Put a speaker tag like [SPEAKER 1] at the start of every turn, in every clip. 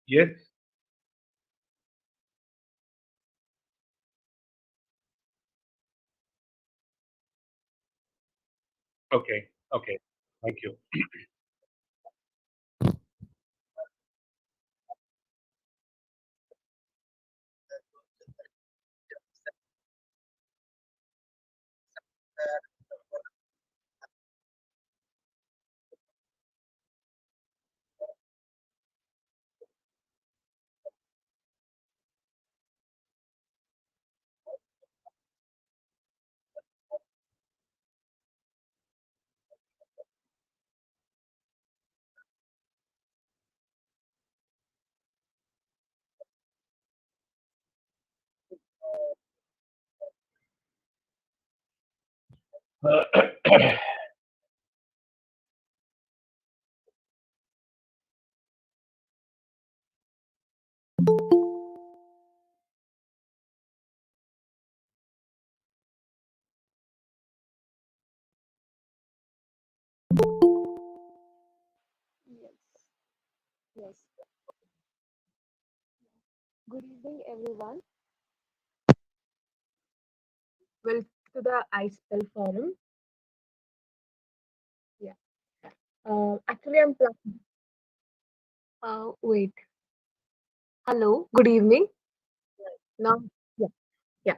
[SPEAKER 1] Yes. Okay. Okay. Thank you.
[SPEAKER 2] Yes, yes. Good evening, everyone. Welcome to the iSpell Forum. Yeah. Actually, I'm planning. Wait. Hello. Good evening. Now, yeah, yeah.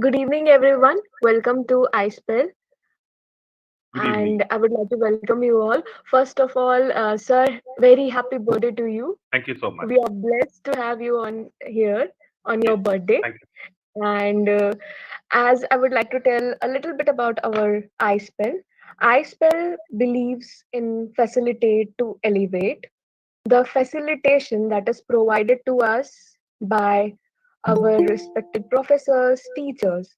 [SPEAKER 2] Good evening, everyone. Welcome to iSpell,
[SPEAKER 1] Good evening.
[SPEAKER 2] and I would like to welcome you all. First of all, sir, very happy birthday to you.
[SPEAKER 1] Thank you so much.
[SPEAKER 2] We are blessed to have you on here on your
[SPEAKER 1] Yes.
[SPEAKER 2] birthday,
[SPEAKER 1] Thank you.
[SPEAKER 2] and as I would like to tell a little bit about our iSpell. iSpell believes in facilitate to elevate. The facilitation that is provided to us by our respected professors, teachers,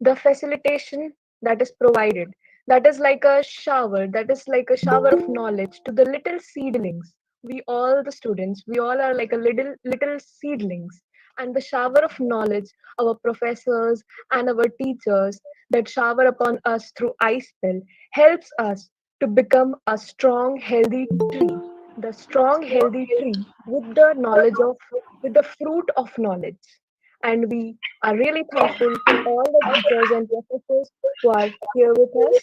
[SPEAKER 2] the facilitation that is provided, that is like a shower, that is like a shower of knowledge to the little seedlings. We all the students, we all are like a little seedlings, and the shower of knowledge, our professors and our teachers that shower upon us through ice spell helps us to become a strong healthy tree, the strong healthy tree with the knowledge of, with the fruit of knowledge. And we are really thankful to all the teachers and professors who are here with us.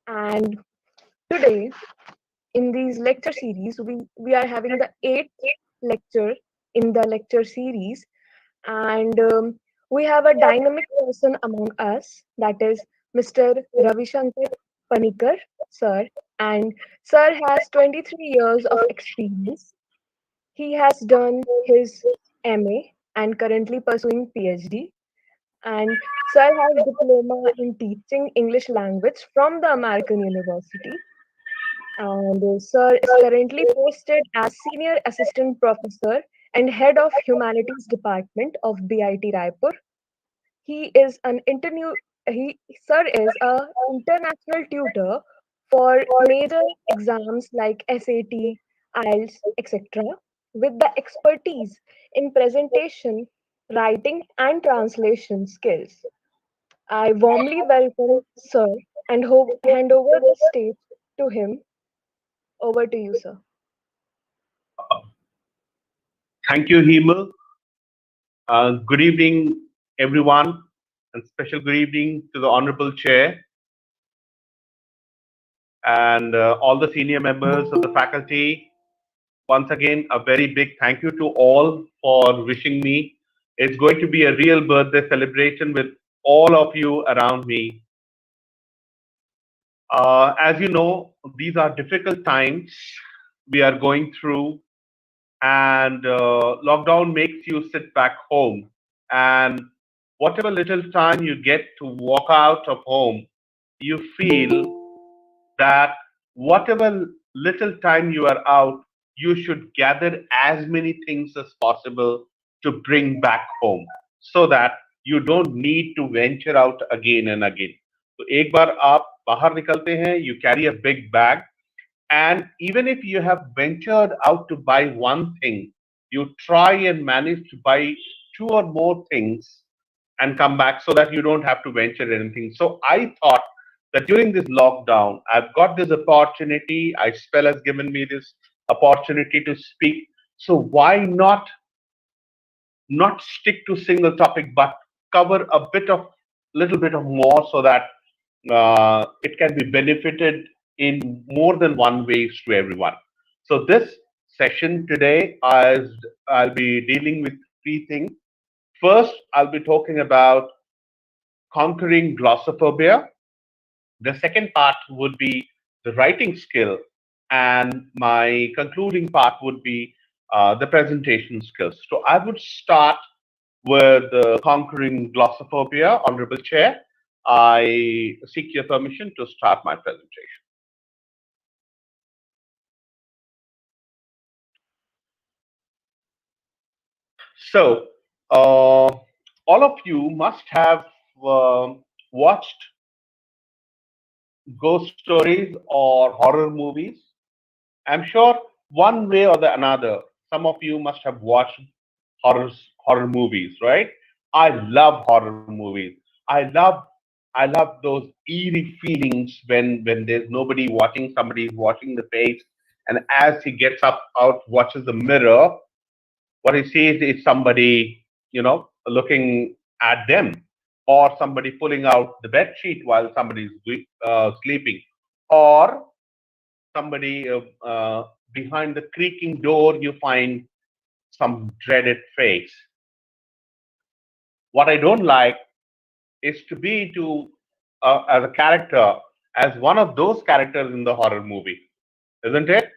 [SPEAKER 2] And today, in these lecture series, we are having the eighth lecture in the lecture series. And we have a dynamic person among us, that is Mr. Ravi Shankar Panikar, sir. And sir has 23 years of experience. He has done his MA and currently pursuing PhD, and Sir has diploma in teaching English language from the American University. And Sir is currently posted as Senior Assistant Professor and Head of Humanities Department of BIT Raipur. He is an he Sir is a international tutor for major exams like SAT, IELTS, etc. with the expertise in presentation, writing, and translation skills. I warmly welcome Sir and hand over the stage to him. Over to you, sir.
[SPEAKER 1] Thank you, Hemal. Good evening, everyone, and special good evening to the Honorable Chair and all the senior members of the faculty. Once again, a very big thank you to all for wishing me. It's going to be a real birthday celebration with all of you around me. As you know, these are difficult times we are going through, and lockdown makes you sit back home. And whatever little time you get to walk out of home, you feel that whatever little time you are out, you should gather as many things as possible to bring back home so that you don't need to venture out again and again. तो एक बार आप बाहर निकलते हैं, you carry a big bag, and even if you have ventured out to buy one thing, you try and manage to buy two or more things and come back so that you don't have to venture anything. So I thought that during this lockdown, I've got this opportunity. iSpell has given me this opportunity to speak. So why not stick to single topic, but cover a little bit of more so that it can be benefited in more than one ways to everyone. So this session today, I'll be dealing with three things. First, I'll be talking about conquering glossophobia. The second part would be the writing skill, and my concluding part would be the presentation skills. So I would start with conquering glossophobia. Honorable Chair, I seek your permission to start my presentation. So, all of you must have watched ghost stories or horror movies. I'm sure one way or the another, some of you must have watched horror horror movies, right? I love horror movies. I love I love those eerie feelings when there's nobody watching, somebody's watching the face, and as he gets up out watches the mirror, what he sees is somebody, looking at them, or somebody pulling out the bed sheet while somebody's sleeping, or somebody behind the creaking door, you find some dreaded face. What I don't like is to be to as a character, as one of those characters in the horror movie, isn't it?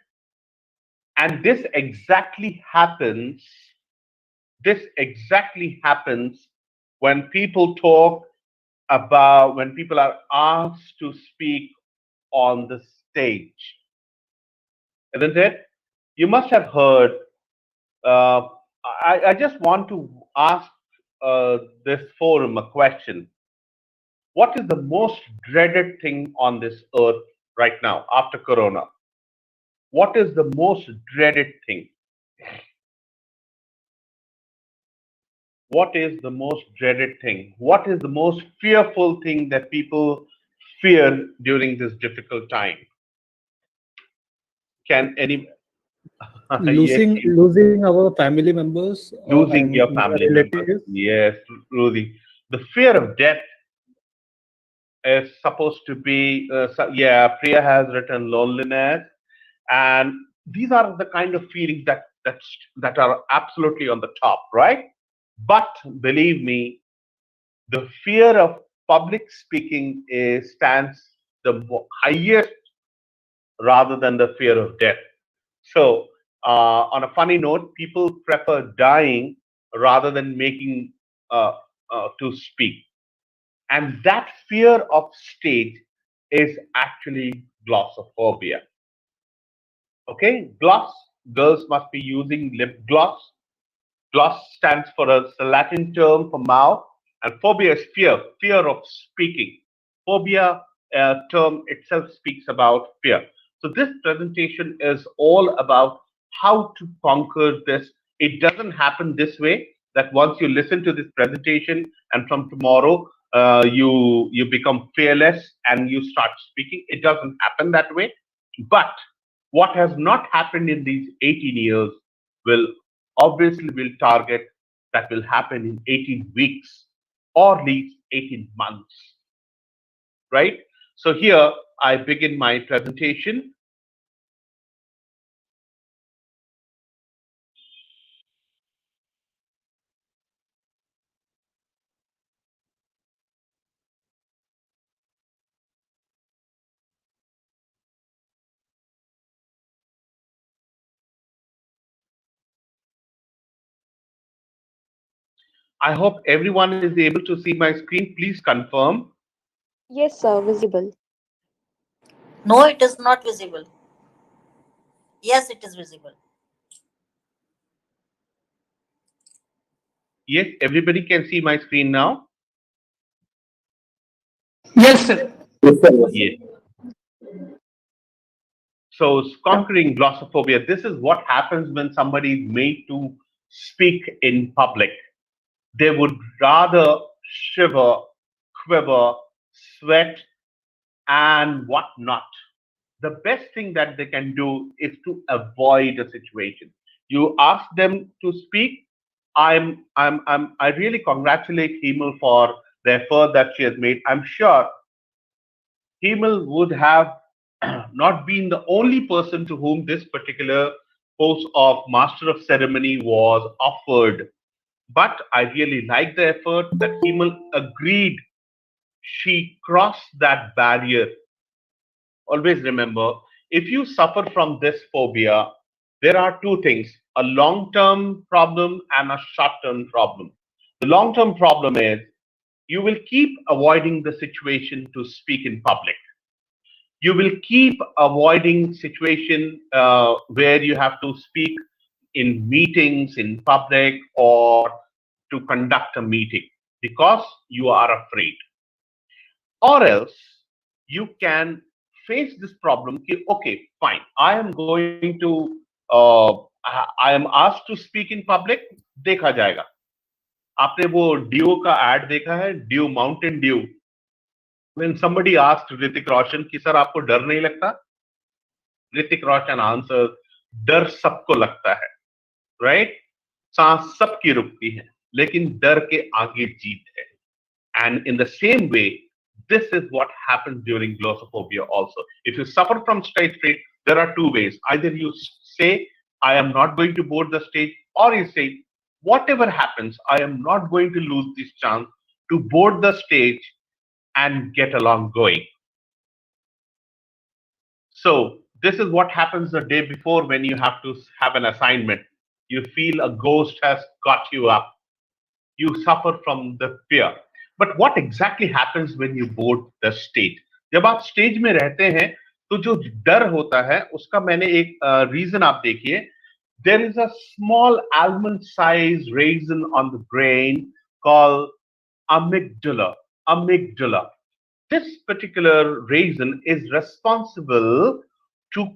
[SPEAKER 1] And this exactly happens when people talk about when people are asked to speak on the stage, isn't it? You must have heard. Uh, I just want to ask this forum a question. What is the most dreaded thing on this earth right now after Corona? What is the most dreaded thing? What is the most dreaded thing? What is the most fearful thing that people fear during this difficult time? Can any yes,
[SPEAKER 3] Losing our family members
[SPEAKER 1] losing
[SPEAKER 3] and
[SPEAKER 1] your
[SPEAKER 3] near
[SPEAKER 1] family members?
[SPEAKER 3] relatives.
[SPEAKER 1] Yes, losing. The fear of death is supposed to be, yeah, Priya has written loneliness, and these are the kind of feelings that are absolutely on the top, right? But believe me, the fear of public speaking stands the highest rather than the fear of death. So, on a funny note, people prefer dying rather than making to speak. And that fear of stage is actually glossophobia. Okay, gloss, girls must be using lip gloss. Gloss stands for a Latin term for mouth, and phobia is fear of speaking. Phobia term itself speaks about fear. So this presentation is all about how to conquer this. It doesn't happen this way. That once you listen to this presentation and from tomorrow you become fearless and you start speaking. It doesn't happen that way. But what has not happened in these 18 years will obviously will target that will happen in 18 weeks or at least 18 months, right? So here I begin my presentation. I hope everyone is able to see my screen. Please confirm.
[SPEAKER 2] Yes, sir, visible.
[SPEAKER 4] No, it is not visible. Yes, it is visible.
[SPEAKER 1] Yes, everybody can see my screen now.
[SPEAKER 3] Yes, sir.
[SPEAKER 1] Yes. So conquering glossophobia. This is what happens when somebody is made to speak in public. They would rather shiver, quiver, sweat, and whatnot. The best thing that they can do is to avoid a situation. You ask them to speak. I really congratulate Himal for the effort that she has made. I'm sure Himal would have not been the only person to whom this particular post of Master of Ceremony was offered. But I really like the effort that Himal agreed. She crossed that barrier. Always remember, if you suffer from this phobia, there are two things, a long term problem and a short term problem. The long term problem is you will keep avoiding the situation to speak in public. You will keep avoiding situation where you have to speak in meetings in public or to conduct a meeting because you are afraid. Or else you can face this problem कि, okay, fine, I am going to I am asked to speak in public, देखा जाएगा. आपने वो due का ad देखा है, Dew Mountain Dew. When somebody asked Hrithik Roshan कि sir आपको डर नहीं लगता, ऋतिक रोशन आंसर, डर सबको लगता है, राइट. सांस सबकी रुकती है लेकिन डर के आगे जीत है. And in the same way, this is what happens during glossophobia also. If you suffer from stage fright, there are two ways. Either you say, I am not going to board the stage, or you say, whatever happens, I am not going to lose this chance to board the stage and get along going. So, this is what happens the day before when you have to have an assignment. You feel a ghost has got you up. You suffer from the fear. But what exactly happens when you board the stage? जब आप stage में रहते हैं तो जो डर होता है उसका मैंने एक रीजन आप देखिए. There is a small almond sized raisin on the brain called amygdala. Amygdala. This particular raisin is responsible to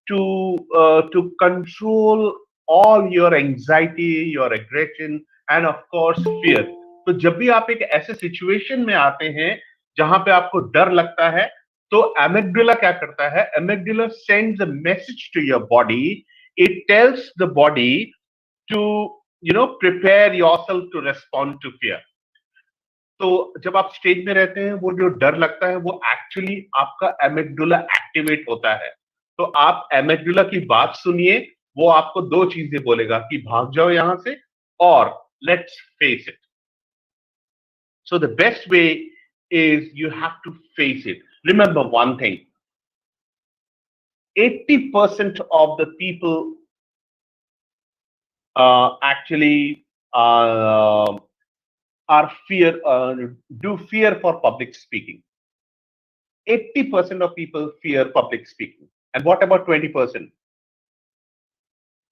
[SPEAKER 1] to control all your anxiety, your aggression, and of course fear. तो जब भी आप एक ऐसे situation में आते हैं जहां पे आपको डर लगता है तो एमिगडाला क्या करता है. Amygdala sends a message to your body. It tells the body to prepare yourself to respond to fear. तो जब आप स्टेज में रहते हैं वो जो डर लगता है वो एक्चुअली आपका एमिगडाला एक्टिवेट होता है. तो आप एमिगडाला की बात सुनिए, वो आपको दो चीजें बोलेगा कि भाग जाओ यहां से और let's face it. So the best way is you have to face it. Remember one thing, 80% of the people actually are do fear for public speaking. 80% of people fear public speaking. And what about 20%?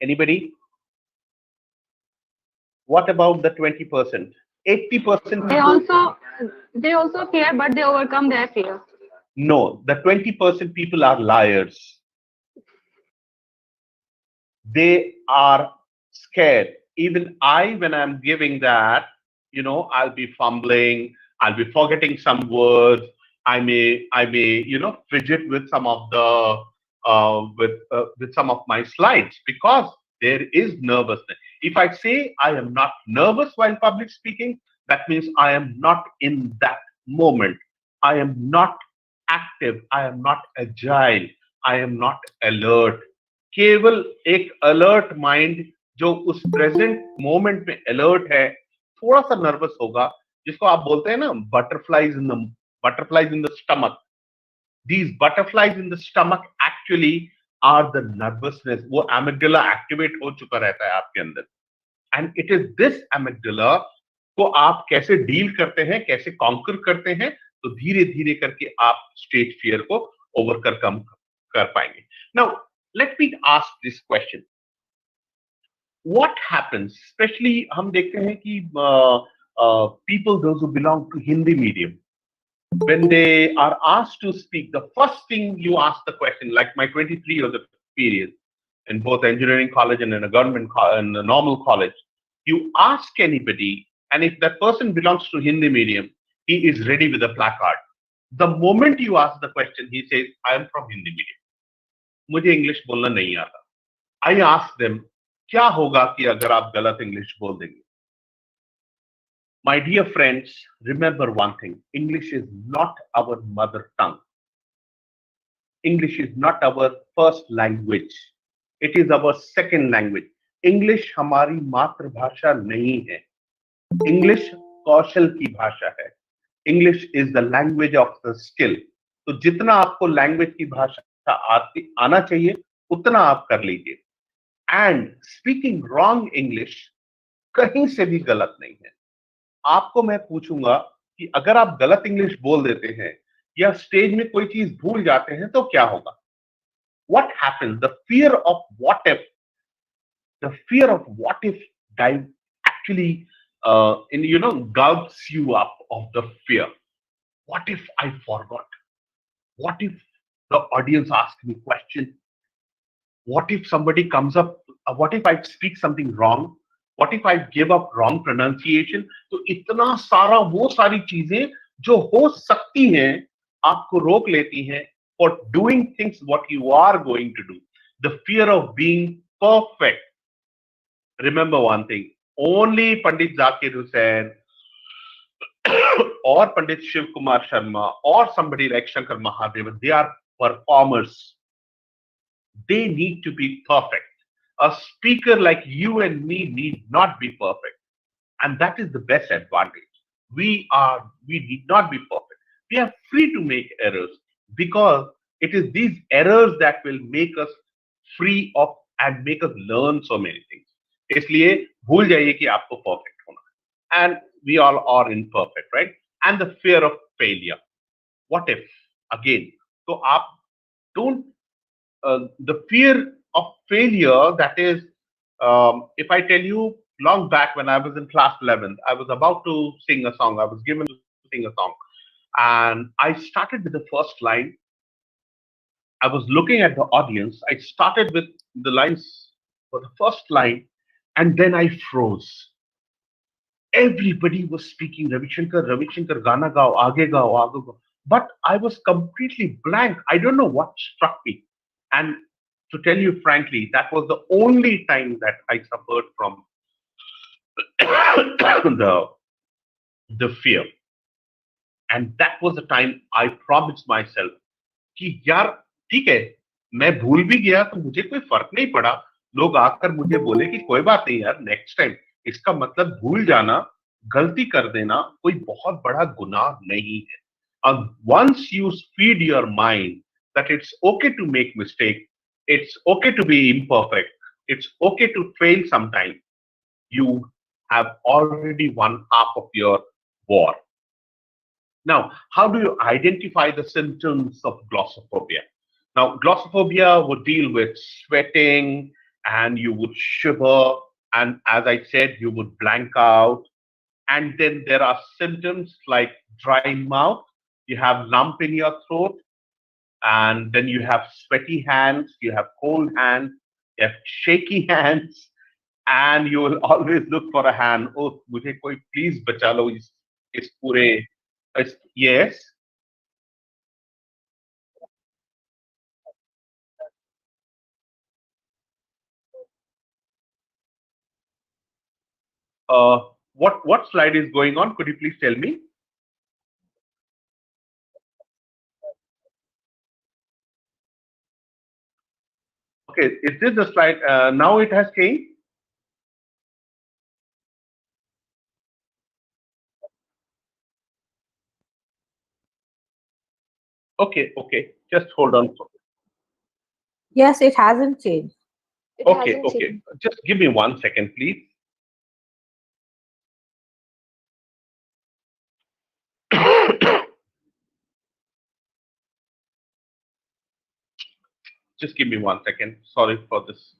[SPEAKER 1] Anybody? What about the 20%? 80%
[SPEAKER 5] They
[SPEAKER 1] people.
[SPEAKER 5] also fear, but they overcome their fear.
[SPEAKER 1] No, the 20% people are liars. They are scared. Even I, when I'm giving that, I'll be fumbling, I'll be forgetting some words. I may, fidget with some of the with some of my slides because there is nervousness. If I say I am not nervous while public speaking, that means I am not in that moment. I am not active. I am not agile. I am not alert. केवल एक alert mind जो उस present moment में alert है थोड़ा सा nervous होगा, जिसको आप बोलते हैं ना butterflies in the stomach. These butterflies in the stomach actually are the nervousness. वो amygdala activate हो चुका रहता है आपके अंदर. And it is this amygdala को आप कैसे डील करते हैं, कैसे कॉन्कर करते हैं, तो धीरे धीरे करके आप स्टेज फियर को ओवरकम कर पाएंगे. Now let me ask this question. What happens, especially हम देखते हैं कि people those who belong to Hindi medium, when they are asked to speak, the first thing you ask the question, like my 23 years of experience in both engineering college and in a in a normal college, you ask anybody, and if that person belongs to Hindi medium, he is ready with a placard. The moment you ask the question, he says, I am from Hindi medium. मुझे English बोलना नहीं आता. I ask them, क्या होगा कि अगर आप गलत इंग्लिश बोल देंगे? My dear friends, remember one thing: English is not our mother tongue. English is not our first language. It is our second language. English हमारी मातृभाषा नहीं है. English कौशल की भाषा है. English is the language of the skill. तो जितना आपको लैंग्वेज की भाषा आना चाहिए उतना आप कर लीजिए. एंड स्पीकिंग रॉन्ग इंग्लिश कहीं से भी गलत नहीं है. आपको मैं पूछूंगा कि अगर आप गलत इंग्लिश बोल देते हैं या स्टेज में कोई चीज भूल जाते हैं तो क्या होगा? What happens? The fear of what if dive actually gulps you up of the fear. What if I forgot? What if the audience asks me question? What if somebody comes up? What if I speak something wrong? What if I give up wrong pronunciation? तो इतना सारा वो सारी चीजें जो हो सकती हैं आपको रोक लेती हैं for doing things what you are going to do. The fear of being perfect. Remember one thing: only Pandit Zakir Hussain or Pandit Shiv Kumar Sharma or somebody like Shankar Mahadevan, they are performers. They need to be perfect. A speaker like you and me need not be perfect. And that is the best advantage. We need not be perfect. We are free to make errors because it is these errors that will make us free of and make us learn so many things. इसलिए भूल जाइए कि आपको perfect होना है. And we all are imperfect, right? And the fear of failure. What if? Again, so आप don't the fear of failure, that is, if I tell you, long back when I was in class 11th, I was about to sing a song. I was given to sing a song. And I started with the first line. I was looking at the audience. I started with the lines for the first line, and then I froze. Everybody was speaking Ravi Shankar, Gana gao, aage gao, aage gao. But I was completely blank. I don't know what struck me. And to tell you frankly, that was the only time that I suffered from the, the fear. And that was the time I promised myself कि यार ठीक है, मैं भूल भी गया तो मुझे कोई फर्क नहीं पड़ा. लोग आकर मुझे बोले कि कोई बात नहीं यार, नेक्स्ट टाइम. इसका मतलब भूल जाना, गलती कर देना कोई बहुत बड़ा गुनाह नहीं है. And once you feed your mind that it's okay to make mistake, it's okay to be imperfect, it's okay to fail sometime, you have already won half of your war. Now, how do you identify the symptoms of glossophobia? Now, glossophobia would deal with sweating and you would shiver, and as I said, you would blank out. And then there are symptoms like dry mouth, you have lump in your throat, and then you have sweaty hands, you have cold hands, you have shaky hands, and you will always look for a hand. Oh, मुझे कोई please बचा लो इस पूरे yes. Uh, what slide is going on? Could you please tell me? Okay, is this the slide? Now it has changed. Okay, okay. Just hold on.
[SPEAKER 4] Yes, it hasn't changed.
[SPEAKER 2] It
[SPEAKER 1] Okay,
[SPEAKER 2] hasn't
[SPEAKER 1] okay.
[SPEAKER 2] changed.
[SPEAKER 1] Just give me 1 second, please. Just give me 1 second. Sorry for this.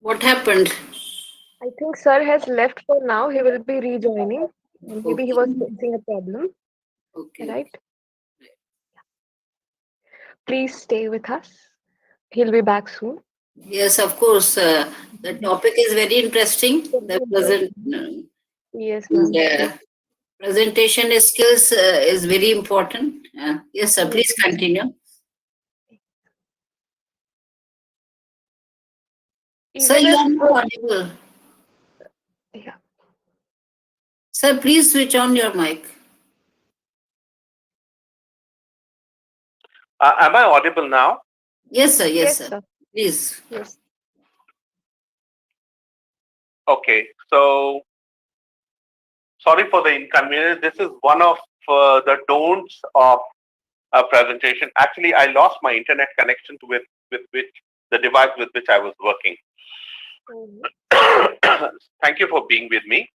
[SPEAKER 6] What happened?
[SPEAKER 2] I think Sir has left for now. He will be rejoining. Maybe he
[SPEAKER 6] Okay.
[SPEAKER 2] was facing a problem,
[SPEAKER 6] Okay.
[SPEAKER 2] right? Please stay with us. He'll be back soon.
[SPEAKER 6] Yes, of course. The topic is very interesting. The present
[SPEAKER 2] Yes, ma'am.
[SPEAKER 6] presentation skills is very important. Yes, sir. Please continue. Sir,
[SPEAKER 2] Even
[SPEAKER 6] you
[SPEAKER 2] if
[SPEAKER 6] are not audible.
[SPEAKER 2] yeah.
[SPEAKER 6] Sir, please switch on your mic.
[SPEAKER 1] Am I audible now?
[SPEAKER 6] Yes, sir. Yes,
[SPEAKER 2] Yes,
[SPEAKER 6] sir.
[SPEAKER 2] sir.
[SPEAKER 6] Please.
[SPEAKER 2] Yes.
[SPEAKER 1] Okay, so sorry for the inconvenience. This is one of the don'ts of a presentation. Actually, I lost my internet connection with which the device with which I was working. Thank you for being with me.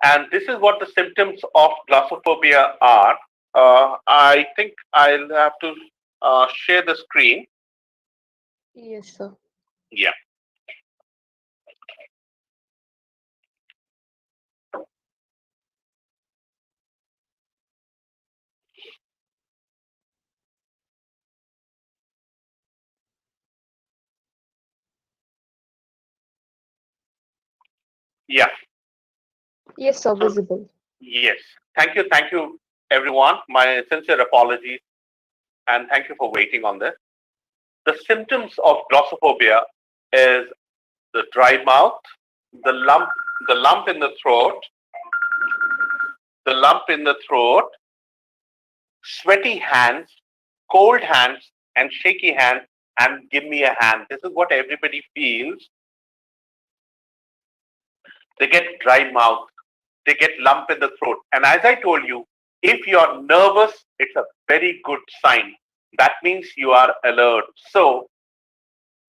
[SPEAKER 1] And this is what the symptoms of glossophobia are. I think I'll have to share the screen.
[SPEAKER 2] Yes, sir.
[SPEAKER 1] Yeah. Yeah.
[SPEAKER 2] Yes, sir. Visible.
[SPEAKER 1] Yes. Thank you, everyone. My sincere apologies, and thank you for waiting on this. The symptoms of glossophobia is the dry mouth, the lump, the lump in the throat, the lump in the throat, sweaty hands, cold hands, and shaky hands, and give me a hand. This is what everybody feels. They get dry mouth, they get lump in the throat. And as I told you, if you're nervous, it's a very good sign. That means you are alert. So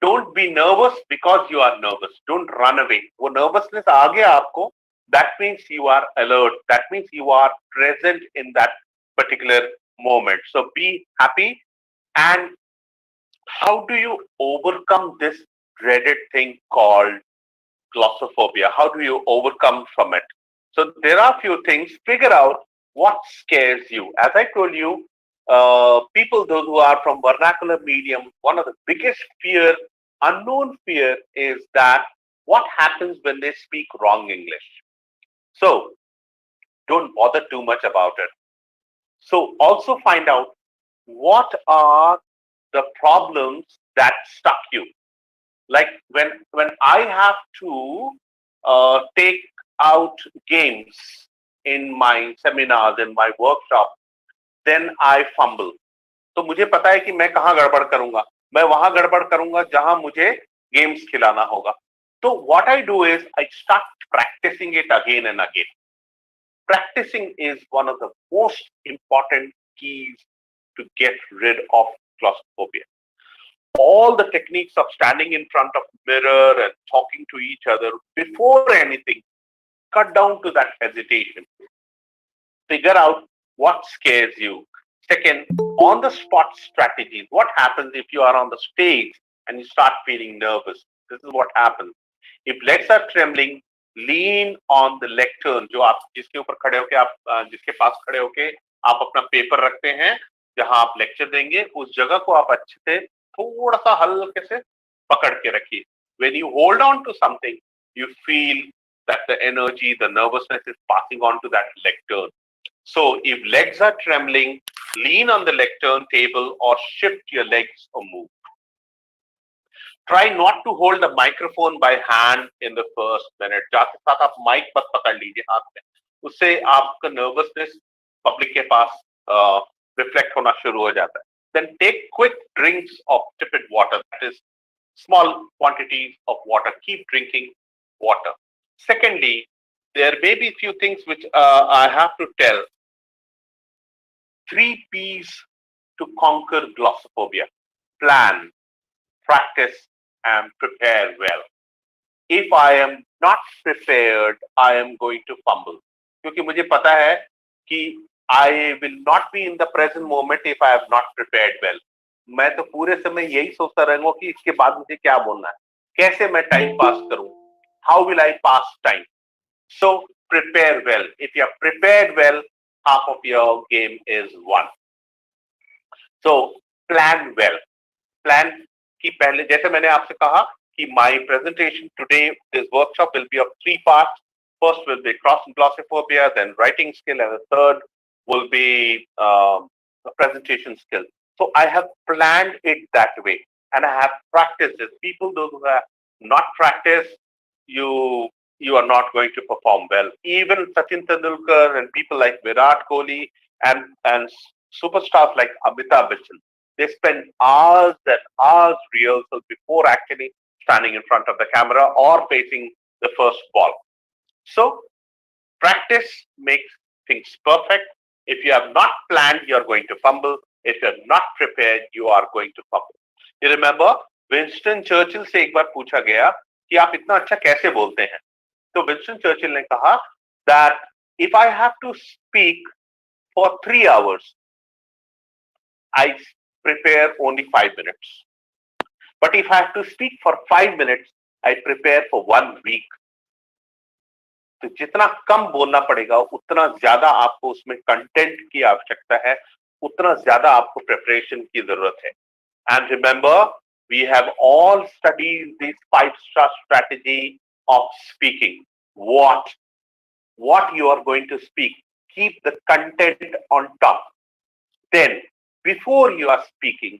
[SPEAKER 1] don't be nervous because you are nervous. Don't run away. वो nervousness आ गया आपको, that means you are alert. That means you are present in that particular moment. So be happy. And how do you overcome this dreaded thing called glossophobia? How do you overcome from it? So there are a few things. Figure out what scares you. As I told you, people those who are from vernacular medium, one of the biggest fear, unknown fear, is that what happens when they speak wrong English. So don't bother too much about it. So also find out what are the problems that stuck you. Like when I have to take out games in my seminars, in my workshop, then I fumble. तो मुझे पता है कि मैं कहाँ गड़बड़ करूंगा. मैं वहां गड़बड़ करूंगा जहां मुझे गेम्स खिलाना होगा. तो what I do is I start practicing it again and again. Practicing is one of the most important keys to get rid of claustrophobia. All the techniques of standing in front of mirror and talking to each other before anything, cut down to that hesitation. Figure out what scares you. Second, on the spot strategies. What happens if you are on the stage and you start feeling nervous? This is what happens. If legs are trembling, lean on the lectern. जो आप जिसके ऊपर खड़े होके आप जिसके पास खड़े होके आप अपना पेपर रखते हैं जहां आप लेक्चर देंगे उस जगह को आप अच्छे से थोड़ा सा हल्के से पकड़ के रखिए. When you hold on to something, you feel that the energy, the nervousness is passing on to that lectern. So if legs are trembling, lean on the lectern table or shift your legs or move. Try not to hold the microphone by hand in the first minute. जाते साथ आप mic बस पकड़ लीजिए हाथ में. उससे आपका nervousness पब्लिक के पास रिफ्लेक्ट होना शुरू हो जाता है. Then take quick drinks of tepid water. That is small quantities of water. Keep drinking water. Secondly, there may be few things which I have to tell. 3 P's to conquer glossophobia. Plan, practice, and prepare well. If I am not prepared, I am going to fumble. क्योंकि मुझे पता है कि I will not be in the present moment if I have not prepared well. मैं तो पूरे समय यही सोचता रहूंगा कि इसके बाद मुझे क्या बोलना है, कैसे मैं टाइम पास करूं, how will I pass time. So prepare well. If you are prepared well, half of your game is won. So plan well. Plan कि पहले जैसे मैंने आपसे कहा कि my presentation today, this workshop will be of 3 parts. First will be glossophobia, then writing skill, and the third will be presentation skill. So I have planned it that way, and I have practiced it. People those who have not practiced, you you are not going to perform well. Even Sachin Tendulkar and people like Virat Kohli and superstars like Amitabh Bachchan, they spend hours and hours rehearsal before actually standing in front of the camera or facing the first ball. So practice makes things perfect. If you have not planned, you are going to fumble. If you are not prepared, you are going to fumble. You remember, Winston Churchill से एक बार पूछा गया कि आप इतना अच्छा कैसे बोलते हैं. तो विंस्टन चर्चिल ने कहा that if I have to speak for 3 hours, I prepare only 5 minutes. But if I have to speak for 5 minutes, I prepare for 1 week. तो जितना कम बोलना पड़ेगा उतना ज्यादा आपको उसमें कंटेंट की आवश्यकता है, उतना ज्यादा आपको प्रिपरेशन की जरूरत है. And remember, we have all studied this 5-star strategy of speaking. What you are going to speak. Keep the content on top. Then, before you are speaking,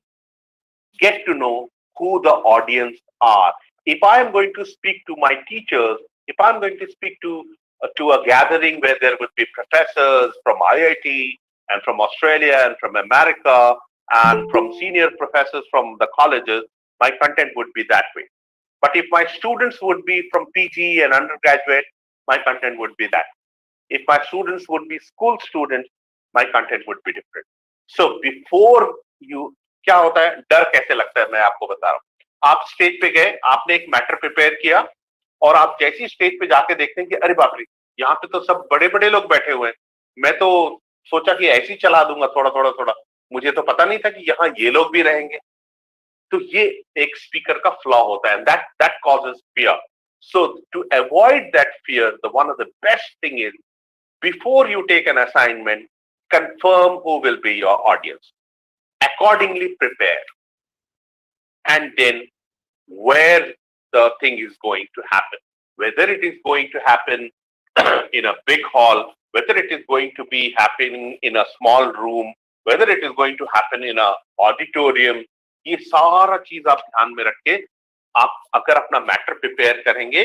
[SPEAKER 1] get to know who the audience are. If I am going to speak to my teachers, if I'm going to speak to a gathering where there would be professors from IIT and from Australia and from America and from senior professors from the colleges, my content would be that way. But if my students would be from PG and undergraduate, my content would be that. If my students would be school students, my content would be different. So before you, क्या होता है, डर कैसे लगता है, मैं आपको बता रहा हूँ. आप स्टेज पे गए, आपने एक मैटर प्रिपेयर किया और आप जैसी स्टेज पे जाके देखते हैं कि अरे बाप रे, यहाँ पे तो सब बड़े बड़े लोग बैठे हुए हैं. मैं तो सोचा कि ऐसे ही चला दूंगा थोड़ा थोड़ा थोड़ा, मुझे तो पता नहीं था कि यहाँ ये लोग भी रहेंगे. तो ये एक स्पीकर का फ्लॉ होता है, that causes fear. So to avoid that fear, the one of the best thing is, before you take an assignment, confirm who will be your audience. Accordingly prepare. And then where the thing is going to happen. Whether it is going to happen in a big hall, whether it is going to be happening in a small room, whether it is going to happen in a auditorium, ये सारा चीज आप ध्यान में रख के आप अगर अपना मैटर प्रिपेयर करेंगे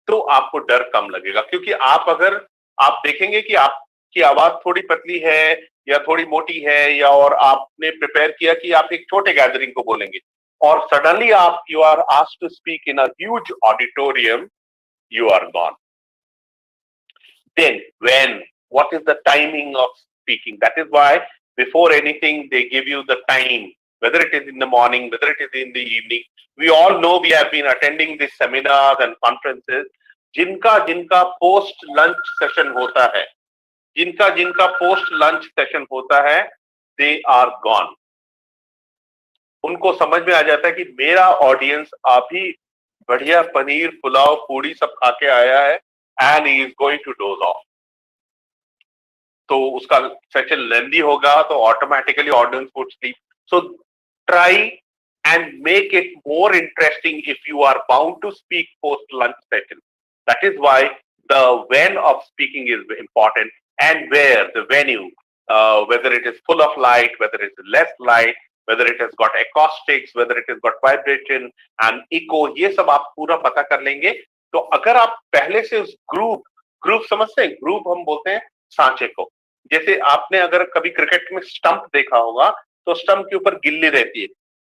[SPEAKER 1] तो आपको डर कम लगेगा. क्योंकि आप देखेंगे कि आपकी आवाज थोड़ी पतली है या थोड़ी मोटी है, या और आपने प्रिपेयर किया कि आप एक छोटे गैदरिंग को बोलेंगे और suddenly you are asked to speak in a huge auditorium, you are gone. Then what is the timing of speaking? That is why before anything they give you the time, whether it is in the morning, whether it is in the evening. We all know, we have been attending these seminars and conferences. जिनका post lunch session होता है, जिनका post lunch session होता है, they are gone. उनको समझ में आ जाता है कि मेरा ऑडियंस अभी बढ़िया पनीर पुलाव पूड़ी सब खा के आया है and he is going to doze off. तो उसका सेशन लेंदी होगा तो automatically audience would sleep. So try and make it more interesting if you are bound to speak post lunch session. That is why the when of speaking is important, and where the venue, whether it is full of light, whether it is less light, whether it has got acoustics, whether it has got vibration and echo, ये सब आप पूरा पता कर लेंगे. तो अगर आप पहले से उस ग्रुप समझते हैं, ग्रुप हम बोलते हैं सांचे को. जैसे आपने अगर कभी क्रिकेट में स्टंप देखा होगा तो स्टंप के ऊपर गिल्ली रहती है,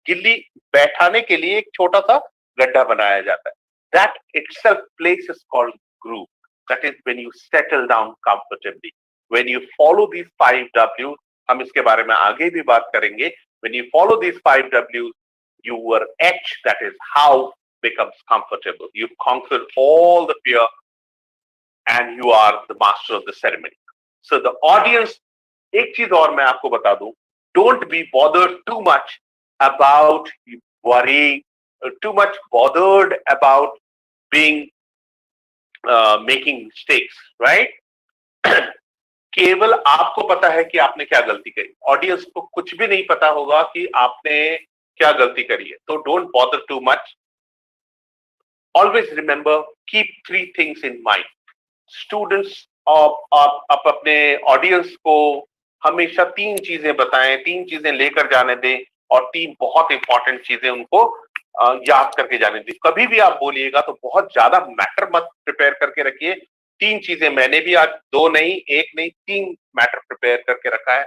[SPEAKER 1] गिल्ली बैठाने के लिए एक छोटा सा गड्ढा बनाया जाता है. That itself place is called groove. That is when you settle down comfortably. When you follow these 5 W's, हम इसके बारे में आगे भी बात करेंगे. When you follow these 5 W's, your H, that is how, becomes comfortable. You've conquered all the fear and you are the master of the ceremony. So the audience, एक चीज और मैं आपको बता दूं, don't be bothered too much about worrying, too much bothered about being making mistakes, right? केवल आपको पता है कि आपने क्या गलती करी, ऑडियंस को कुछ भी नहीं पता होगा कि आपने क्या गलती करी है. तो don't bother too much. Always remember, keep three things in mind. Students आप अपने ऑडियंस को हमेशा तीन चीजें बताएं, तीन चीजें लेकर जाने दें, और तीन बहुत इंपॉर्टेंट चीजें उनको याद करके जाने दें. कभी भी आप बोलिएगा तो बहुत ज्यादा मैटर मत प्रिपेयर करके रखिए. तीन चीजें, मैंने भी आज दो नहीं, एक नहीं, तीन मैटर प्रिपेयर करके रखा है.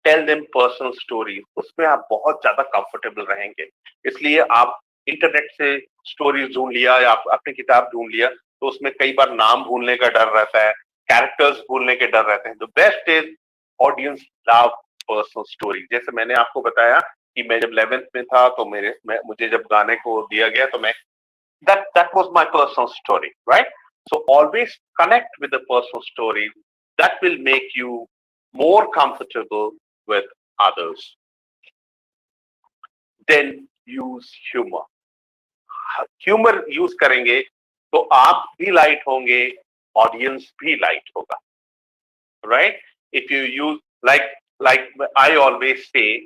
[SPEAKER 1] टेल देम पर्सनल स्टोरी, उसमें आप बहुत ज्यादा कंफर्टेबल रहेंगे. इसलिए आप इंटरनेट से स्टोरीज ढूंढ लिया या आप अपनी किताब ढूंढ लिया, तो उसमें कई बार नाम भूलने का डर रहता है, कैरेक्टर्स भूलने के डर रहते हैं. The best is audience love personal story. जैसे मैंने आपको बताया कि मैं जब 11th में था तो मुझे जब गाने को दिया गया तो मैं that was my personal story, right? So always connect with the personal stories. That will make you more comfortable with others. Then use humor. Humour use करेंगे तो आप भी लाइट होंगे, ऑडियंस भी लाइट होगा, right? If you use like I always say,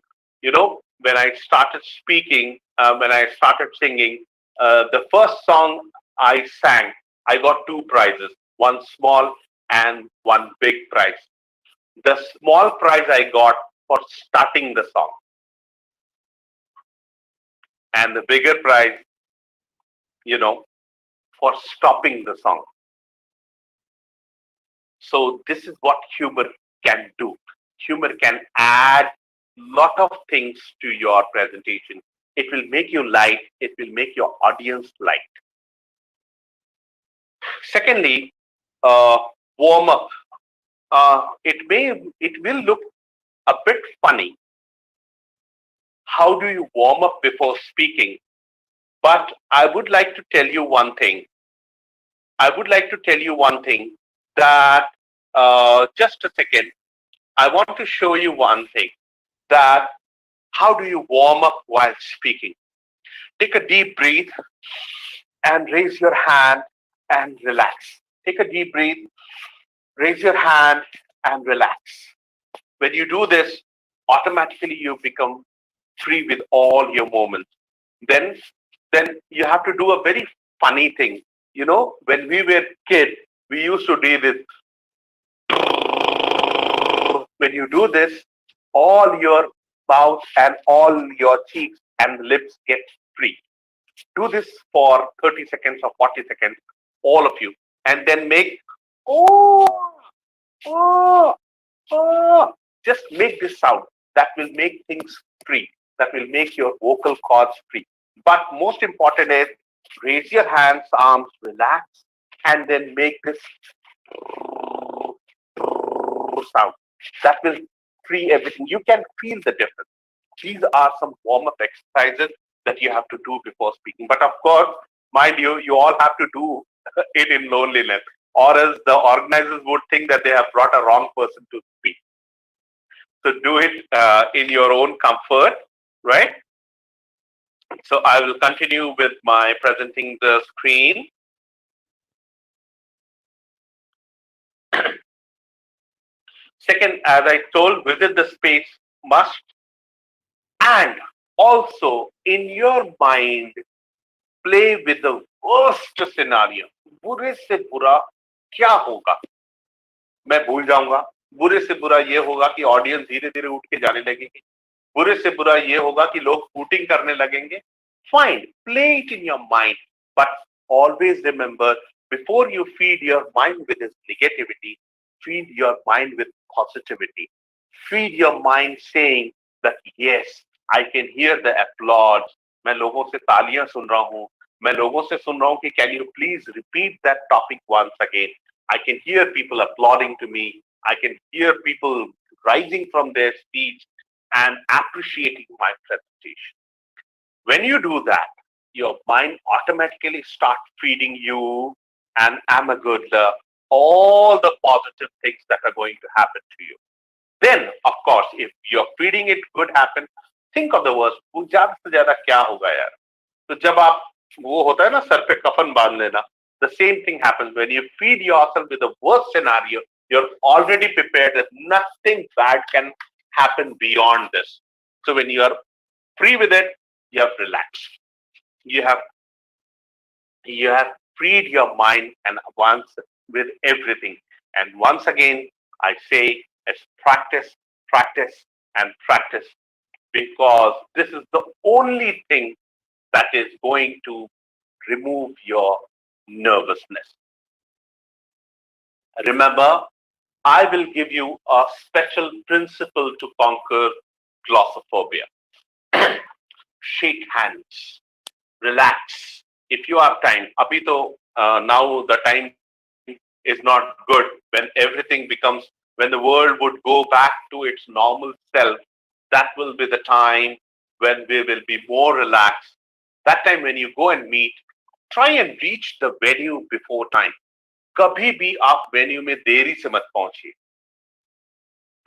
[SPEAKER 1] when I started speaking, when I started singing, the first song I sang, I got two prizes, one small and one big prize. The small prize I got for starting the song, and the bigger prize, for stopping the song. So this is what humor can do. Humor can add lot of things to your presentation. It will make you light. It will make your audience light. Secondly, warm up. It will look a bit funny. How do you warm up before speaking? But I would like to tell you one thing. That just a second. I want to show you one thing. That how do you warm up while speaking? Take a deep breath and raise your hand and relax. Take a deep breath, raise your hand and relax. When you do this, automatically you become free with all your moments. Then you have to do a very funny thing. When we were kids, we used to do this. When you do this, all your mouth and all your cheeks and lips get free. Do this for 30 seconds or 40 seconds, all of you, and then make oh, oh, oh. Just make this sound. That will make things free. That will make your vocal cords free. But most important is raise your hands, arms, relax, and then make this sound. That will free everything. You can feel the difference. These are some warm-up exercises that you have to do before speaking. But of course, mind you, you all have to do it in loneliness, or else the organizers would think that they have brought a wrong person to speak. So do it in your own comfort, right? So I will continue with my presenting the screen. Second, as I told, visit the space must, and also in your mind, play with the worst scenario. बुरे से बुरा क्या होगा? मैं भूल जाऊंगा. बुरे से बुरा ये होगा कि ऑडियंस धीरे धीरे उठ के जाने लगेगी. बुरे से बुरा ये होगा कि लोग हूटिंग करने लगेंगे. Fine, play it in your mind, but always remember, before you feed your mind with this negativity, feed your mind with positivity. Feed your mind saying that yes, I can hear the applause. मैं लोगों से तालियां सुन रहा हूँ. मैं लोगों से सुन रहा हूँ कि can you please repeat that topic once again? I can hear people applauding to me. I can hear people rising from their seats and appreciating my presentation. When you do that, your mind automatically starts feeding you and amygdala all the positive things that are going to happen to you. Then, of course, if you're feeding it good happen, think of the worst, ज्यादा से ज्यादा क्या होगा यार। तो जब आप, वो होता है ना सर पे कफन बांध लेना, the same thing happens when you feed yourself with the worst scenario, you're already prepared that nothing bad can happen beyond this. So when you are free with it, you have relaxed. You have freed your mind and once with everything. And once again, I say it's practice, practice, and practice, because this is the only thing that is going to remove your nervousness. Remember, I will give you a special principle to conquer glossophobia. Shake hands, relax. If you have time, abhi to, now the time is not good when everything becomes, when the world would go back to its normal self. That will be the time when we will be more relaxed. That time when you go and meet, try and reach the venue before time. कभी भी आप venue में देरी से मत पहुंचिए।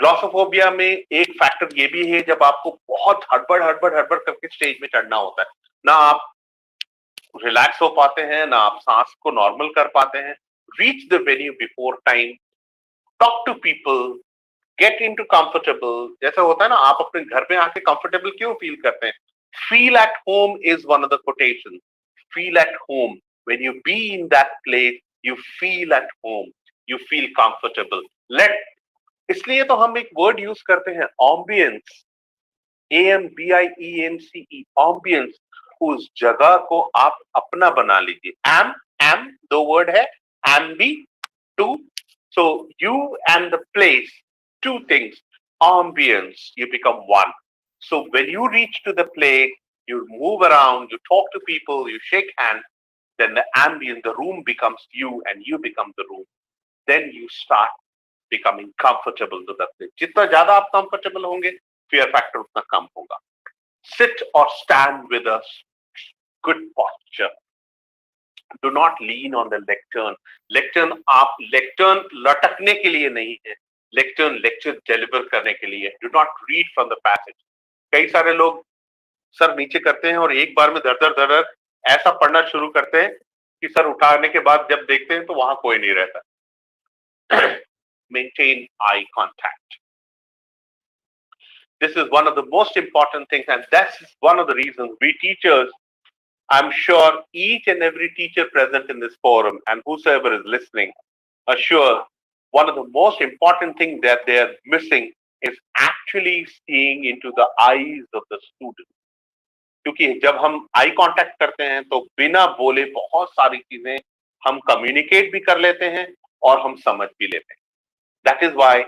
[SPEAKER 1] Glossophobia में एक factor ये भी है, जब आपको बहुत हड़बड़ हड़बड़ हड़बड़ करके स्टेज में चढ़ना होता है, ना आप रिलैक्स हो पाते हैं, ना आप सांस को नॉर्मल कर पाते हैं। Reach the venue before time, talk to people, get into comfortable. जैसा होता है ना, आप अपने घर में आके कंफर्टेबल क्यों फील करते हैं? Feel at home is one of the quotation. Feel at home, when you be in that place you feel at home, you feel comfortable. लेट, इसलिए तो हम एक वर्ड यूज करते हैं, ऑम्बियंस, AMBIENCE, ऑम्बियंस। उस जगह को आप अपना बना लीजिए। एम दो वर्ड है, Aamby to, so you and the place, two things, ambience, you become one. So when you reach to the place, you move around, you talk to people, you shake hands, then the ambience, the room becomes you and you become the room. Then you start becoming comfortable to the place. जितना ज्यादा आप comfortable होंगे, fear factor उतना कम होगा. Sit or stand with a good posture. Do not lean on the lectern. Lectern, आप lectern लटकने के लिए नहीं है, lectern lecture deliver करने के लिए. Do not read from the passage. कई सारे लोग सर नीचे करते हैं और एक बार में धर धर धर धर ऐसा पढ़ना शुरू करते हैं कि सर उठाने के बाद जब देखते हैं तो वहां कोई नहीं रहता. Maintain eye contact. This is one of the most important things, and that's one of the reasons we teachers, I'm sure each and every teacher present in this forum and whosoever is listening are sure one of the most important things that they are missing is actually seeing into the eyes of the student. क्योंकि जब हम eye contact करते हैं तो बिना बोले बहुत सारी चीजें हम कम्युनिकेट भी कर लेते हैं और हम समझ भी लेते हैं. That is why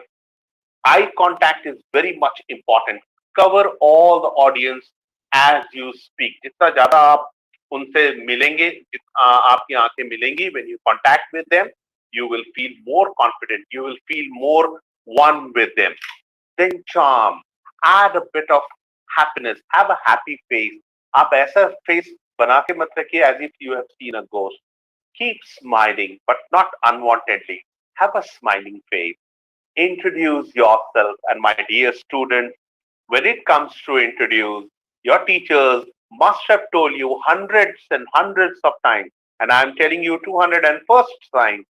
[SPEAKER 1] eye contact is very much important. Cover all the audience as you speak. जितना ज्यादा आप उनसे मिलेंगे, आपकी आंखें मिलेंगी, when you contact with them, you will feel more confident. You will feel more one with them. Then charm. Add a bit of happiness. Have a happy face. आप ऐसा face बना के मत रखिए as if you have seen a ghost. Keep smiling, but not unwantedly. Have a smiling face. Introduce yourself, and my dear students, when it comes to introduce, your teachers must have told you hundreds and hundreds of times, and I'm telling you 201st time,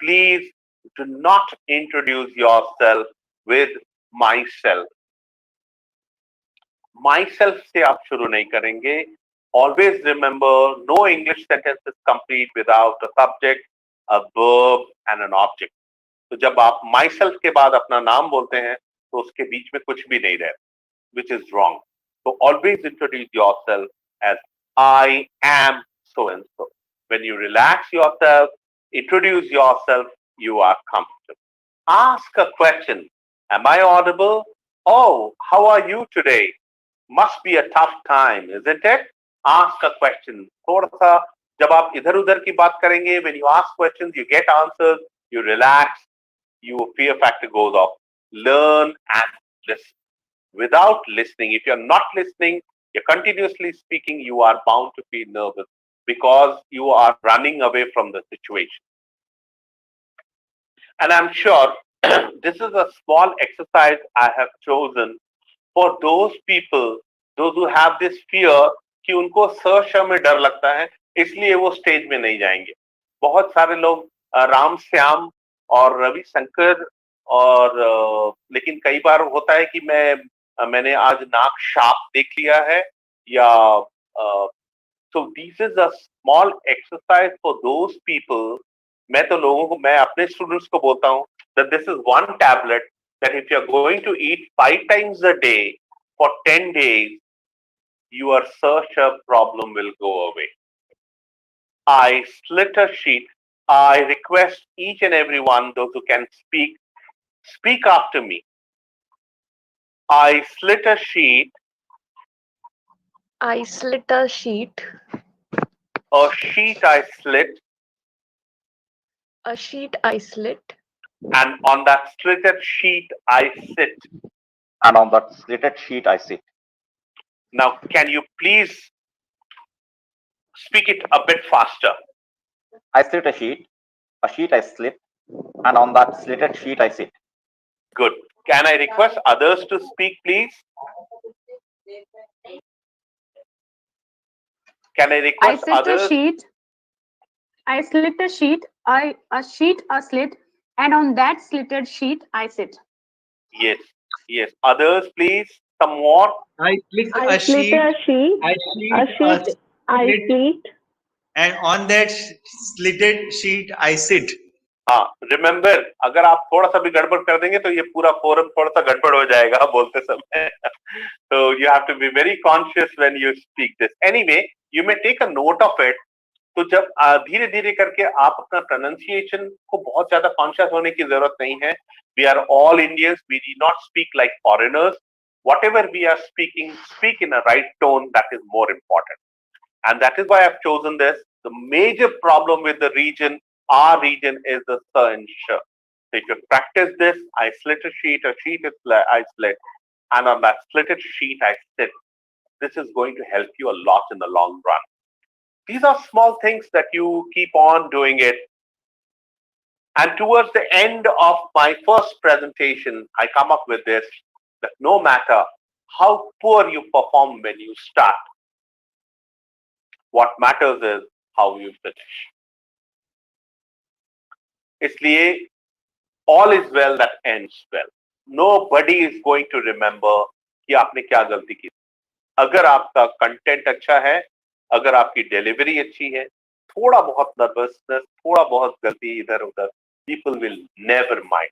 [SPEAKER 1] please do not introduce yourself with myself. Myself से आप शुरू नहीं करेंगे. Always remember, no English sentence is complete without a subject, a verb, and an object. तो जब आप myself के बाद अपना नाम बोलते हैं तो उसके बीच में कुछ भी नहीं रहता, which is wrong. So always introduce yourself as I am so and so. When you relax yourself, introduce yourself, you are comfortable. Ask a question. Am I audible? Oh, how are you today? Must be a tough time, isn't it? Ask a question. थोड़ा सा जब आप इधर उधर की बात करेंगे, when you ask questions, you get answers, you relax, your fear factor goes off. Learn and listen. Without listening, if you're not listening, you're continuously speaking, you are bound to feel nervous because you are running away from the situation. And I'm sure this is a small exercise I have chosen for those people those who have this fear कि उनको search में डर लगता है, इसलिए वो stage में नहीं जाएंगे. बहुत सारे लोग राम श्याम और रवि शंकर और लेकिन कई बार होता है कि मैंने आज नाक शार्प देख लिया है या so this is a small exercise for those people. मैं अपने स्टूडेंट्स को बोलता हूँ that this is one tablet that if you are going to eat 5 times a day for 10 days, your search problem will go away. I slit a sheet. I request each and every one, those who can speak after me. I slit a sheet.
[SPEAKER 2] I slit a sheet.
[SPEAKER 1] A sheet I slit.
[SPEAKER 2] A sheet I slit.
[SPEAKER 1] And on that slitted sheet I sit.
[SPEAKER 7] And on that slitted sheet I sit.
[SPEAKER 1] Now, can you please speak it a bit faster?
[SPEAKER 7] I slit a sheet I slit, and on that slitted sheet I sit.
[SPEAKER 1] Good. Can I request others to speak, please? Can I request others?
[SPEAKER 5] I slit a sheet, a slit, and on that slitted sheet I sit.
[SPEAKER 1] Yes, yes. Others, please. Some more.
[SPEAKER 8] I click
[SPEAKER 9] I
[SPEAKER 8] a
[SPEAKER 9] slit
[SPEAKER 8] sheet.
[SPEAKER 9] a sheet.
[SPEAKER 8] I
[SPEAKER 9] A
[SPEAKER 8] slit
[SPEAKER 9] sheet I
[SPEAKER 8] slit,
[SPEAKER 9] slit.
[SPEAKER 8] and on that slitted sheet I sit.
[SPEAKER 1] हाँ, remember, अगर आप थोड़ा सा भी गड़बड़ कर देंगे तो ये पूरा फोरम थोड़ा सा गड़बड़ हो जाएगा बोलते समय. So you have to be very conscious when you speak this. Anyway, you may take a note of it. तो जब धीरे धीरे करके आप अपना प्रोनाउंसिएशन को बहुत ज्यादा कॉन्शियस होने की जरूरत नहीं है. We are all Indians. We need not speak like foreigners. Whatever we are speaking, speak in a right tone. That is more important. And that is why I've chosen this. The major problem with the region, our region, is the s and sh. So if you practice this, I slit a sheet is I slit, and on that slitted sheet I sit. This is going to help you a lot in the long run. These are small things that you keep on doing it. And towards the end of my first presentation, I come up with this, that no matter how poor you perform when you start, what matters is how you finish. इसलिए all is well that ends well. Nobody is going to remember कि आपने क्या गलती की. अगर आपका content अच्छा है, अगर आपकी डिलीवरी अच्छी है, थोड़ा बहुत नर्वसनेस, थोड़ा बहुत गलती इधर उधर, people will never mind.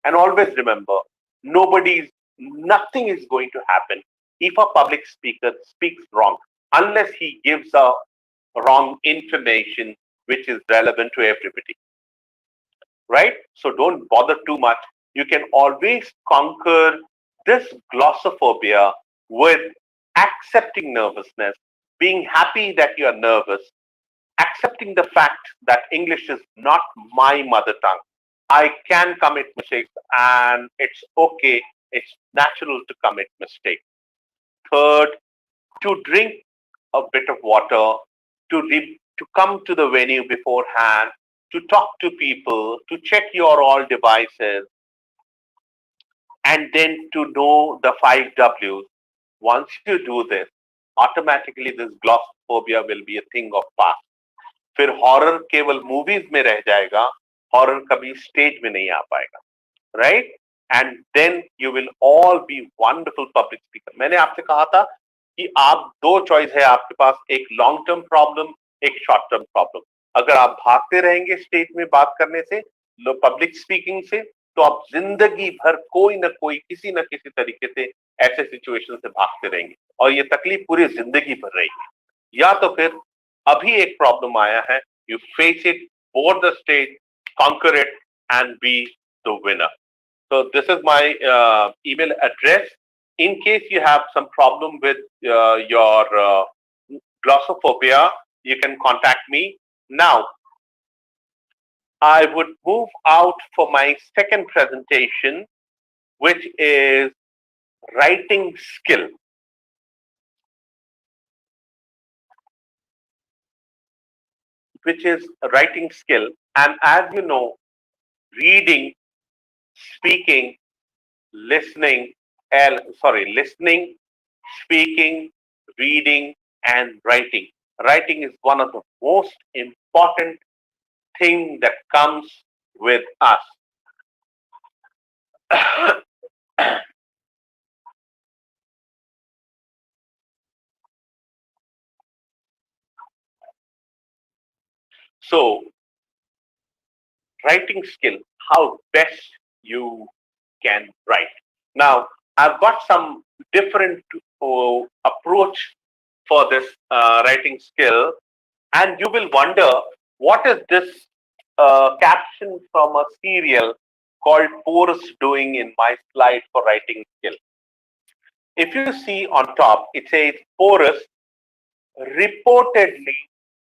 [SPEAKER 1] And always remember, nothing is going to happen if a public speaker speaks wrong, unless he gives a wrong information which is relevant to everybody. Right? So don't bother too much. You can always conquer this glossophobia with accepting nervousness, being happy that you are nervous, accepting the fact that English is not my mother tongue. I can commit mistakes and it's okay. It's natural to commit mistakes. Third, to drink a bit of water, to come to the venue beforehand, to talk to people, to check your all devices, and then to know the 5 Ws. Once you do this, automatically this glossophobia will be a thing of past. फिर horror केवल movies में रह जाएगा, horror कभी stage में नहीं आ पाएगा. Right? And then you will all be wonderful public speaker. मैंने आपसे कहा था कि आप दो चॉइस है आपके पास, एक लॉन्ग टर्म प्रॉब्लम, एक शॉर्ट टर्म प्रॉब्लम. अगर आप भागते रहेंगे स्टेज में बात करने से, पब्लिक स्पीकिंग से, तो आप जिंदगी भर कोई ना कोई किसी न किसी तरीके से ऐसे सिचुएशन से भागते रहेंगे और ये तकलीफ पूरी जिंदगी भर रहेगी. या तो फिर अभी एक प्रॉब्लम आया है, you face it, board the stage, conquer it, and be the winner. So this is my email address. In case you have some problem with your glossophobia, you can contact me. Now, I would move out for my second presentation, which is writing skill. Which is writing skill. And as you know, reading, speaking, listening, speaking, reading, and writing. Writing is one of the most important thing that comes with us. So, writing skill, how best you can write. Now, I've got some different approach for this writing skill, and you will wonder what is this caption from a serial called Porous doing in my slide for writing skill. If you see on top, it says Porous reportedly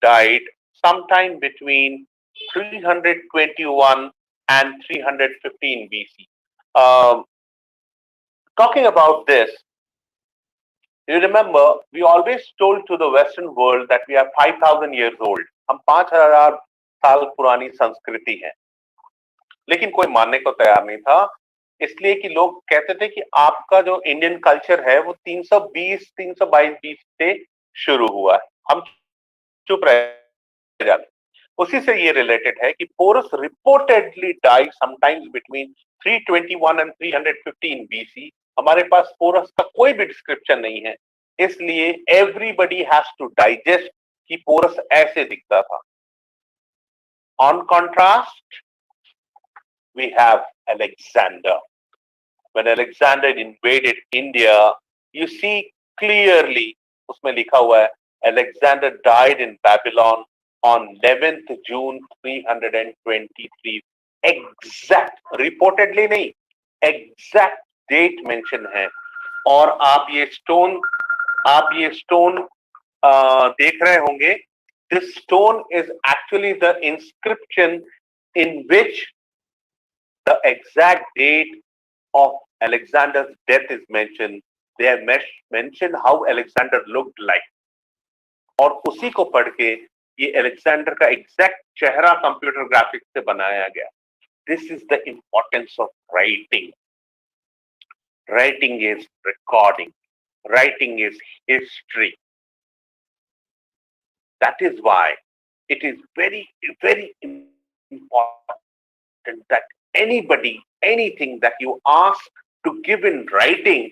[SPEAKER 1] died sometime between 321 and 315 BC. Um, Talking about this, you remember we always told to the Western world that we are 5,000 years old. हम 5,000 साल पुरानी संस्कृति है, लेकिन कोई मानने को तैयार नहीं था, इसलिए कि लोग कहते थे कि आपका जो इंडियन कल्चर है वो 320 322 बीस से शुरू हुआ है, हम चुप रह जाते। उसी से ये रिलेटेड है कि Porus reportedly died sometimes between 321 and 315 BC. हमारे पास पोरस का कोई भी डिस्क्रिप्शन नहीं है, इसलिए एवरीबडी हैज टू डाइजेस्ट कि पोरस ऐसे दिखता था। On contrast we have Alexander. When Alexander invaded India, you see clearly उसमें लिखा हुआ है Alexander died in Babylon on 11th June 323. Exact, reportedly नहीं, exact date mention है। और आप ये stone देख रहे होंगे। This stone is actually the inscription in which the exact date of Alexander's death is mentioned. They have mentioned how Alexander looked like. और उसी को पढ़ के ये अलेक्जेंडर का एग्जैक्ट चेहरा कंप्यूटर ग्राफिक्स से बनाया गया। This is the importance of writing. Writing is recording, writing is history. That is why it is very very important that anybody, anything that you ask to give in writing,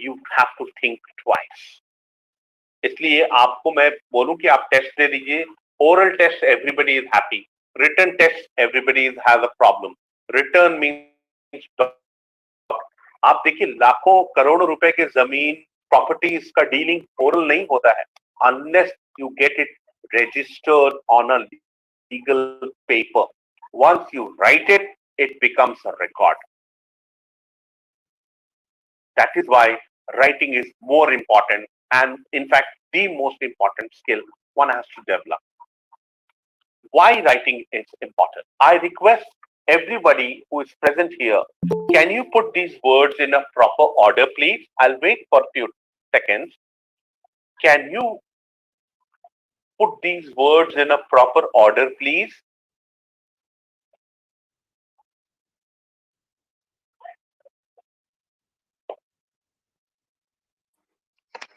[SPEAKER 1] you have to think twice. इसलिए आपको मैं बोलूं कि आप test दे दीजिए। Oral test everybody is happy, written test everybody has a problem. Return means आप देखिए लाखों करोड़ों रुपए के जमीन प्रॉपर्टीज का डीलिंग ओरल नहीं होता है unless you get it registered on a legal paper. Once you write it, it becomes a record. That is why writing is more important, and in fact the most important skill one has to develop. Why writing is important? I request everybody who is present here, can you put these words in a proper order please? I'll wait for a few seconds. Can you put these words in a proper order please?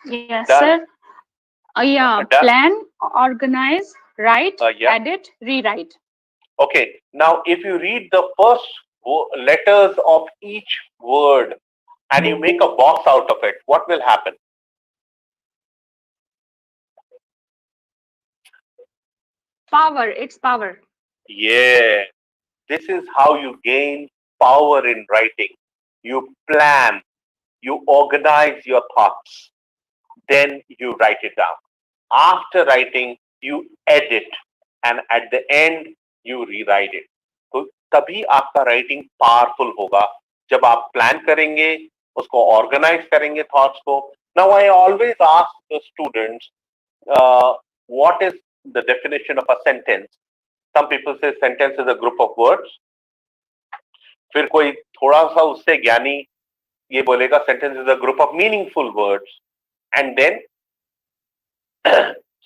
[SPEAKER 5] Yes,
[SPEAKER 1] Done?
[SPEAKER 5] sir. Yeah,
[SPEAKER 1] Done?
[SPEAKER 5] plan, organize, write,
[SPEAKER 1] Yeah.
[SPEAKER 5] edit, rewrite.
[SPEAKER 1] Okay, now if you read the first letters of each word and you make a box out of it, what will happen?
[SPEAKER 5] Power, it's power.
[SPEAKER 1] Yeah, this is how you gain power in writing. You plan, you organize your thoughts, then you write it down. After writing, you edit, and at the end, you rewrite it. तो तभी आपका writing powerful होगा जब आप plan करेंगे, उसको organise करेंगे thoughts को. Now I always ask the students what is the definition of a sentence. Some people say sentence is a group of words. फिर कोई थोड़ा सा उससे ज्ञानी ये बोलेगा sentence is a group of meaningful words. And then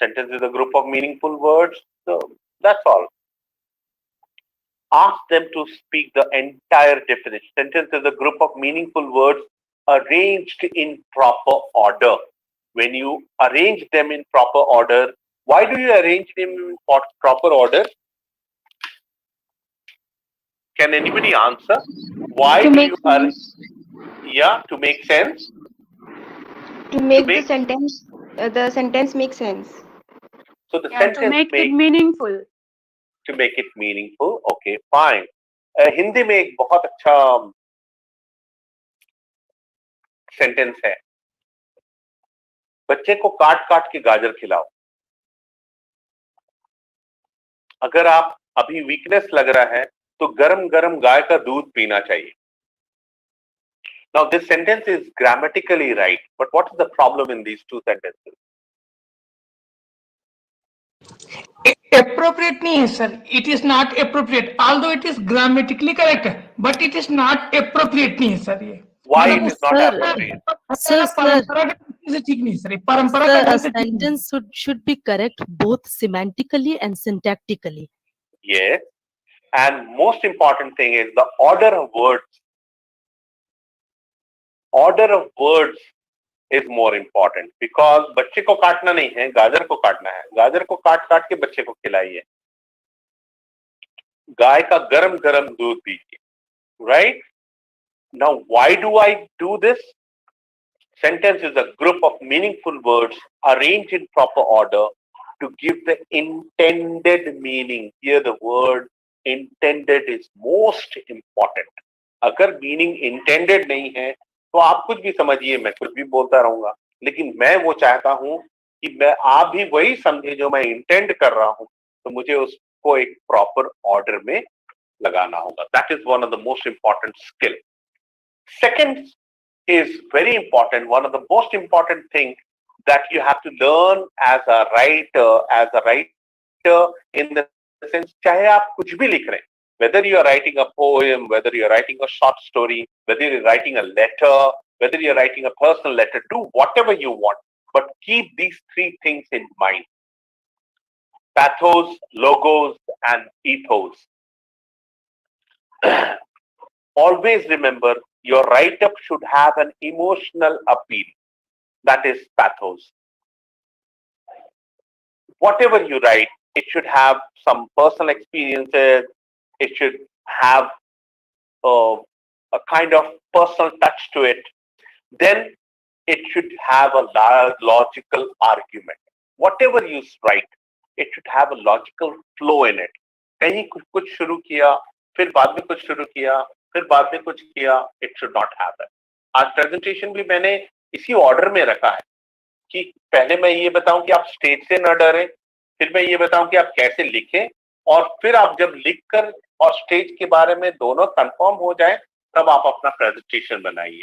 [SPEAKER 1] sentence is a group of meaningful words. So that's all. Ask them to speak the entire definition. Sentence is a group of meaningful words arranged in proper order. When you arrange them in proper order, why do you arrange them in proper order? Can anybody answer? Why
[SPEAKER 9] To
[SPEAKER 1] do
[SPEAKER 9] make
[SPEAKER 1] you
[SPEAKER 9] sense,
[SPEAKER 1] yeah, to make sense?
[SPEAKER 9] to
[SPEAKER 1] To
[SPEAKER 9] make
[SPEAKER 1] make
[SPEAKER 9] the sentence make sense.
[SPEAKER 1] so the
[SPEAKER 5] Yeah, to
[SPEAKER 1] sentence
[SPEAKER 5] make it
[SPEAKER 1] make
[SPEAKER 5] meaningful.
[SPEAKER 1] to make it meaningful. Okay, fine. Hindi में एक बहुत अच्छा sentence है, बच्चे को काट काट के गाजर खिलाओ। अगर आप अभी वीकनेस लग रहा है तो गरम गरम गाय का दूध पीना चाहिए। Now this sentence is grammatically right, but what is the problem in these two sentences?
[SPEAKER 3] Appropriate नहीं है sir. It is not appropriate. Although it is grammatically correct, but it is not appropriate नहीं है sir ये.
[SPEAKER 1] Why
[SPEAKER 3] मतलब
[SPEAKER 1] it
[SPEAKER 3] वो
[SPEAKER 1] is not
[SPEAKER 10] Sir,
[SPEAKER 1] appropriate?
[SPEAKER 3] पहला परंपरागत चीजें ठीक नहीं सर. परंपरा का
[SPEAKER 10] sir, a
[SPEAKER 3] ढंग से ठीक नहीं.
[SPEAKER 10] sentence should be correct both semantically and syntactically.
[SPEAKER 1] Yes, and most important thing is the order of words. Order of words is more important because बच्चे को काटना नहीं है, गाजर को काटना है। गाजर को काट काट के बच्चे को खिलाइए। गाय का गरम गरम दूध दीजिए। Right? Now, why do I do this? Sentence is a group of meaningful words arranged in proper order to give the intended meaning. Here the word intended is most important. अगर meaning intended नहीं है तो आप कुछ भी समझिए, मैं कुछ भी बोलता रहूंगा, लेकिन मैं वो चाहता हूं कि मैं आप भी वही समझे जो मैं इंटेंड कर रहा हूं, तो मुझे उसको एक प्रॉपर ऑर्डर में लगाना होगा. That is one of the most important skill. Second is very important. One of the most important thing that you have to learn as a writer in the sense, चाहे आप कुछ भी लिख रहे हैं, whether you are writing a poem, whether you are writing a short story, whether you are writing a letter, whether you are writing a personal letter, do whatever you want, but keep these three things in mind: pathos, logos, and ethos. Always remember, your write-up should have an emotional appeal. That is pathos. Whatever you write, it should have some personal experiences. It should have a kind of personal touch to it. Then it should have a logical argument. Whatever you write, it should have a logical flow in it. कहीं कुछ शुरू किया, फिर बाद में कुछ शुरू किया, फिर बाद में कुछ किया, it should not happen. आज प्रेजेंटेशन भी मैंने इसी ऑर्डर में रखा है कि पहले मैं ये बताऊं कि आप स्टेज से न डरें, फिर मैं ये बताऊं कि आप कैसे लिखें, और फिर आप जब लिखकर और स्टेज के बारे में दोनों कंफर्म हो जाए तब आप अपना प्रेजेंटेशन बनाइए.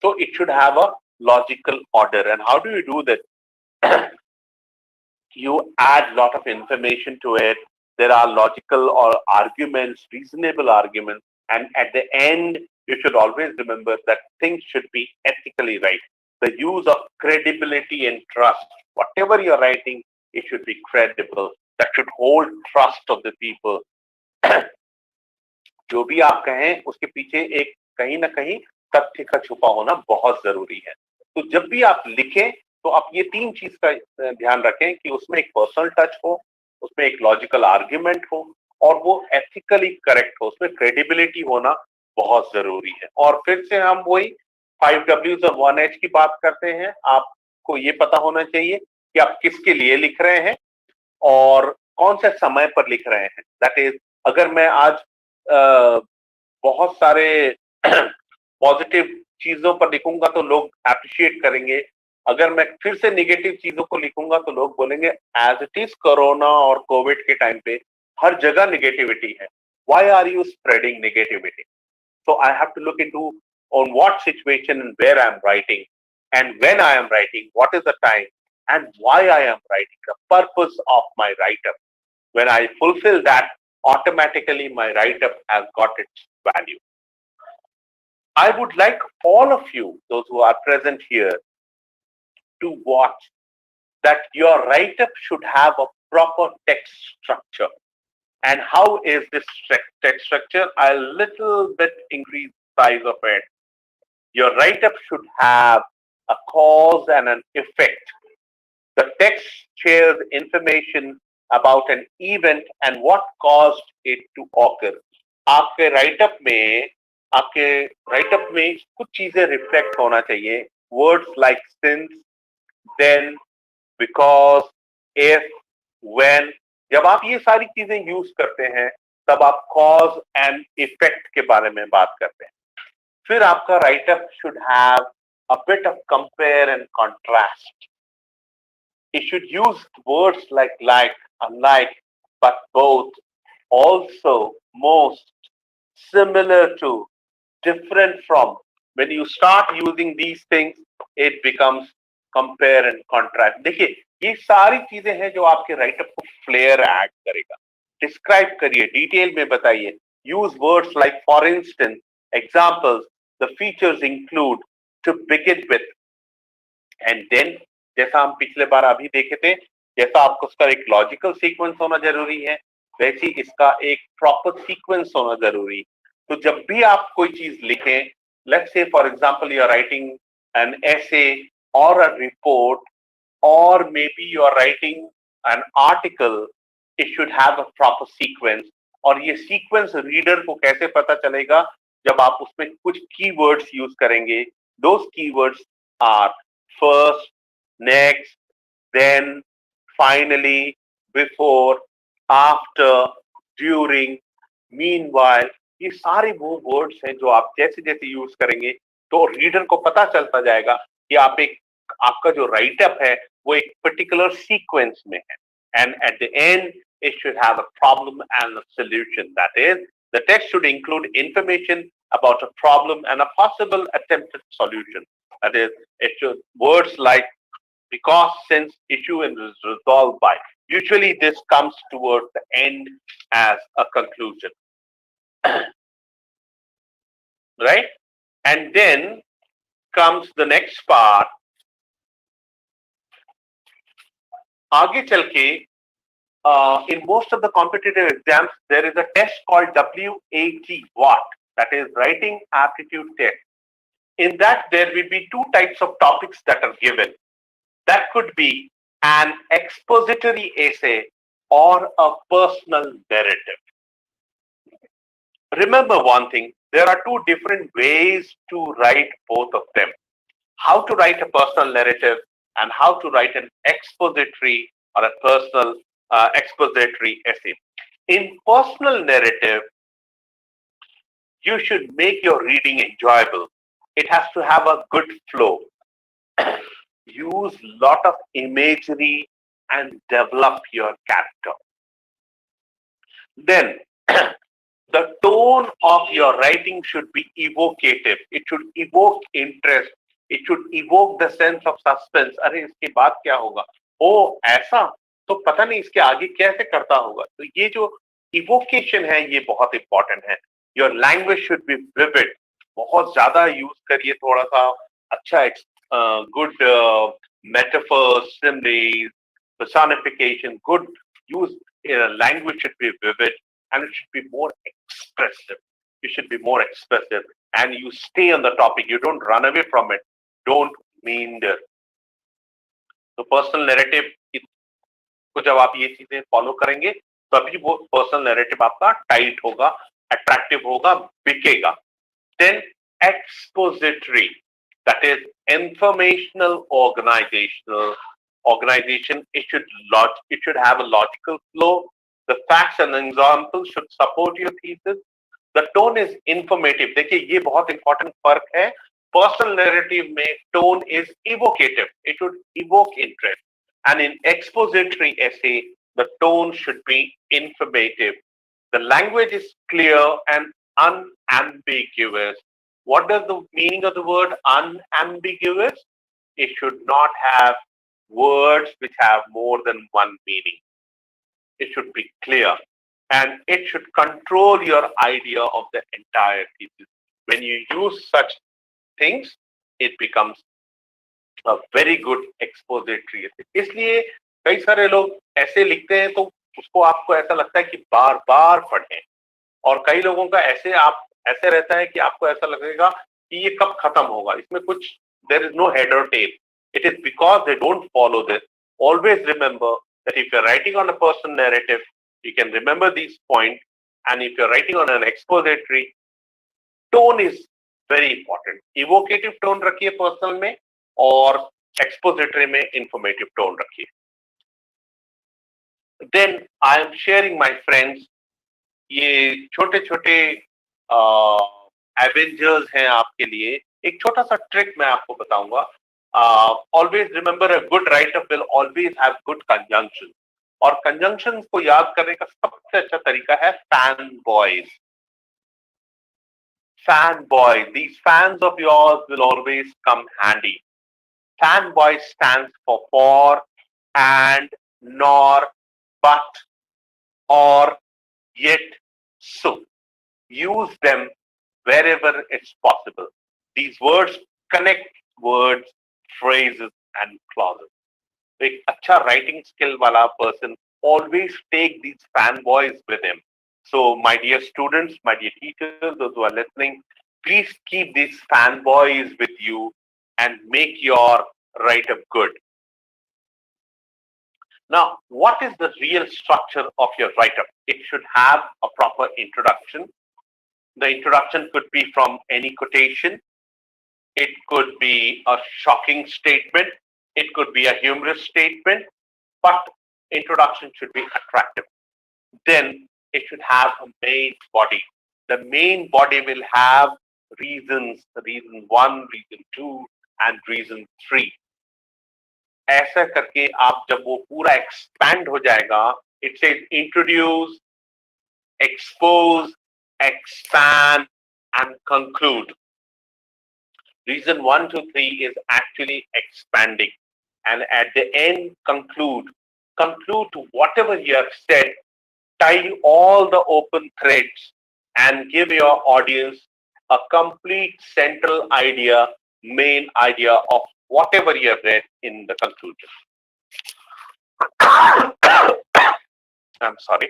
[SPEAKER 1] So it should have a logical order. And how do you do that? You add a lot of information to it. There are logical or arguments, reasonable arguments, and at the end, you should always remember that things should be ethically right. The use of credibility and trust. Whatever you're writing, it should be credible. That should hold trust of the people. जो भी आप कहें उसके पीछे एक कहीं ना कहीं तथ्य का छुपा होना बहुत जरूरी है. तो जब भी आप लिखें तो आप ये तीन चीज का ध्यान रखें कि उसमें एक पर्सनल टच हो, उसमें एक लॉजिकल आर्ग्यूमेंट हो, और वो एथिकली करेक्ट हो, उसमें क्रेडिबिलिटी होना बहुत जरूरी है. और फिर से हम वही 5 Ws और 1 H की बात करते हैं. आपको ये पता होना चाहिए कि आप किसके लिए लिख रहे हैं और कौन से समय पर लिख रहे हैं. दैट इज, अगर मैं आज बहुत सारे पॉजिटिव चीजों पर लिखूंगा तो लोग अप्रिशिएट करेंगे. अगर मैं फिर से नेगेटिव चीजों को लिखूंगा तो लोग बोलेंगे एज इट इज कोरोना और कोविड के टाइम पे हर जगह नेगेटिविटी है. Why are you spreading negativity? So I have to look into on what situation and where I am writing, and when I am writing, what is the time, and why I am writing, the purpose of my write-up. When I fulfill that, automatically my write-up has got its value. I would like all of you, those who are present here, to watch that your write-up should have a proper text structure. And how is this text structure? I'll little bit increase the size of it. Your write-up should have a cause and an effect. The text shares information about an event and what caused it to occur. आपके writeup में आपके writeup में कुछ चीजें reflect होना चाहिए. Words like since, then, because, if, when. जब आप ये सारी चीजें यूज करते हैं तब आप कॉज एंड इफेक्ट के बारे में बात करते हैं. फिर आपका writeup should have a bit of compare and contrast. It should use words like, unlike, but both, also, most, similar to, different from. When you start using these things, it becomes compare and contrast. देखिए, ये सारी चीजें हैं जो आपके writeup को flair add करेगा. Describe करिए, डिटेल में बताइए. Use words like for instance, examples, the features include, to begin with, and then. जैसा हम पिछले बार अभी देखे थे, जैसा आपको उसका एक लॉजिकल सीक्वेंस होना जरूरी है, वैसे इसका एक प्रॉपर सीक्वेंस होना जरूरी. तो जब भी आप कोई चीज लिखें, let's say for example you are writing an essay और अ रिपोर्ट, और maybe you are writing an article, it should have a proper sequence. और ये सीक्वेंस रीडर को कैसे पता चलेगा? जब आप उसमें कुछ कीवर्ड्स यूज करेंगे. Those keywords are first, next, then, finally, before, after, during, meanwhile. ये सारे वो वर्ड्स हैं जो आप जैसे जैसे यूज करेंगे तो रीडर को पता चलता जाएगा कि आपका जो राइटअप है वो एक पर्टिकुलर सीक्वेंस में है. And at the end it should have a problem and a solution. That is, the text should include information about a problem and a possible attempted solution. That is, it should words like because, since, issue, and is resolved by. Usually this comes towards the end as a conclusion. Right? And then comes the next part. आगे चल के, in most of the competitive exams, there is a test called WAT, that is Writing Aptitude Test. In that, there will be two types of topics that are given. That could be an expository essay or a personal narrative. Remember one thing, there are two different ways to write both of them. How to write a personal narrative and how to write an expository or a personal expository essay. In personal narrative, you should make your reading enjoyable. It has to have a good flow. Use lot of imagery and develop your character. Then the tone of your writing should be evocative. It should evoke interest. It should evoke the sense of suspense. अरे इसके बाद क्या होगा? ओ ऐसा, तो पता नहीं इसके आगे कैसे करता होगा. तो ये जो इवोकेशन है ये बहुत इंपॉर्टेंट है. Your language should be vivid. बहुत ज्यादा यूज करिए, थोड़ा सा अच्छा good metaphors, similes, personification. Good use. Language should be vivid and it should be more expressive. You should be more expressive and you stay on the topic. You don't run away from it. Don't meander. तो personal narrative को जब आप ये चीजें follow करेंगे तभी वो personal narrative आपका टाइट होगा, अट्रैक्टिव होगा, बिकेगा. Then expository, that is informational organization. It should have a logical flow. The facts and examples should support your thesis. The tone is informative. देखिए ये बहुत इंपॉर्टेंट फर्क है. पर्सनल नैरेटिव में tone is evocative. It should evoke interest. And in expository essay, the tone should be informative. The language is clear and unambiguous. What does the meaning of the word unambiguous? It should not have words which have more than one meaning. It should be clear and it should control your idea of the entire thesis. When you use such things, it becomes a very good expository essay. इसलिए कई सारे लोग ऐसे लिखते हैं तो उसको आपको ऐसा लगता है कि बार बार पढ़ें, और कई लोगों का ऐसे रहता है कि आपको ऐसा लगेगा कि ये कब खत्म होगा, इसमें कुछ there is no head or tail. It is because they don't follow this. Always remember that if you're writing on a personal narrative, you can remember these points, and if you're writing on an expository, tone is very important. Evocative tone रखिए personal में, और expository में informative tone रखिए. Then I am sharing my friends, ये छोटे छोटे Avengers हैं आपके लिए. एक छोटा सा ट्रिक मैं आपको बताऊंगा. Always remember a good writer will always have good conjunction, और कंजंक्शन को याद करने का सबसे अच्छा तरीका है fan boys. Fanboy, these fans of yours will always come handy. Fanboy stands for and, nor, but, or, yet, so. Use them wherever it's possible. These words connect words, phrases, and clauses. एक अच्छा writing skill वाला person always take these fanboys with him. So, my dear students, my dear teachers, those who are listening, please keep these fanboys with you and make your write-up good. Now, what is the real structure of your write-up? It should have a proper introduction. The introduction could be from any quotation. It could be a shocking statement. It could be a humorous statement, but introduction should be attractive. Then it should have a main body. The main body will have reasons, reason 1, reason 2, and reason 3. ऐसा करके आप जब वो पूरा expand हो जाएगा, it says introduce, expose, expand, and conclude. Reason 1, 2, 3 is actually expanding, and at the end conclude to whatever you have said. Tie all the open threads and give your audience a complete central idea, main idea of whatever you have read in the conclusion. I'm sorry.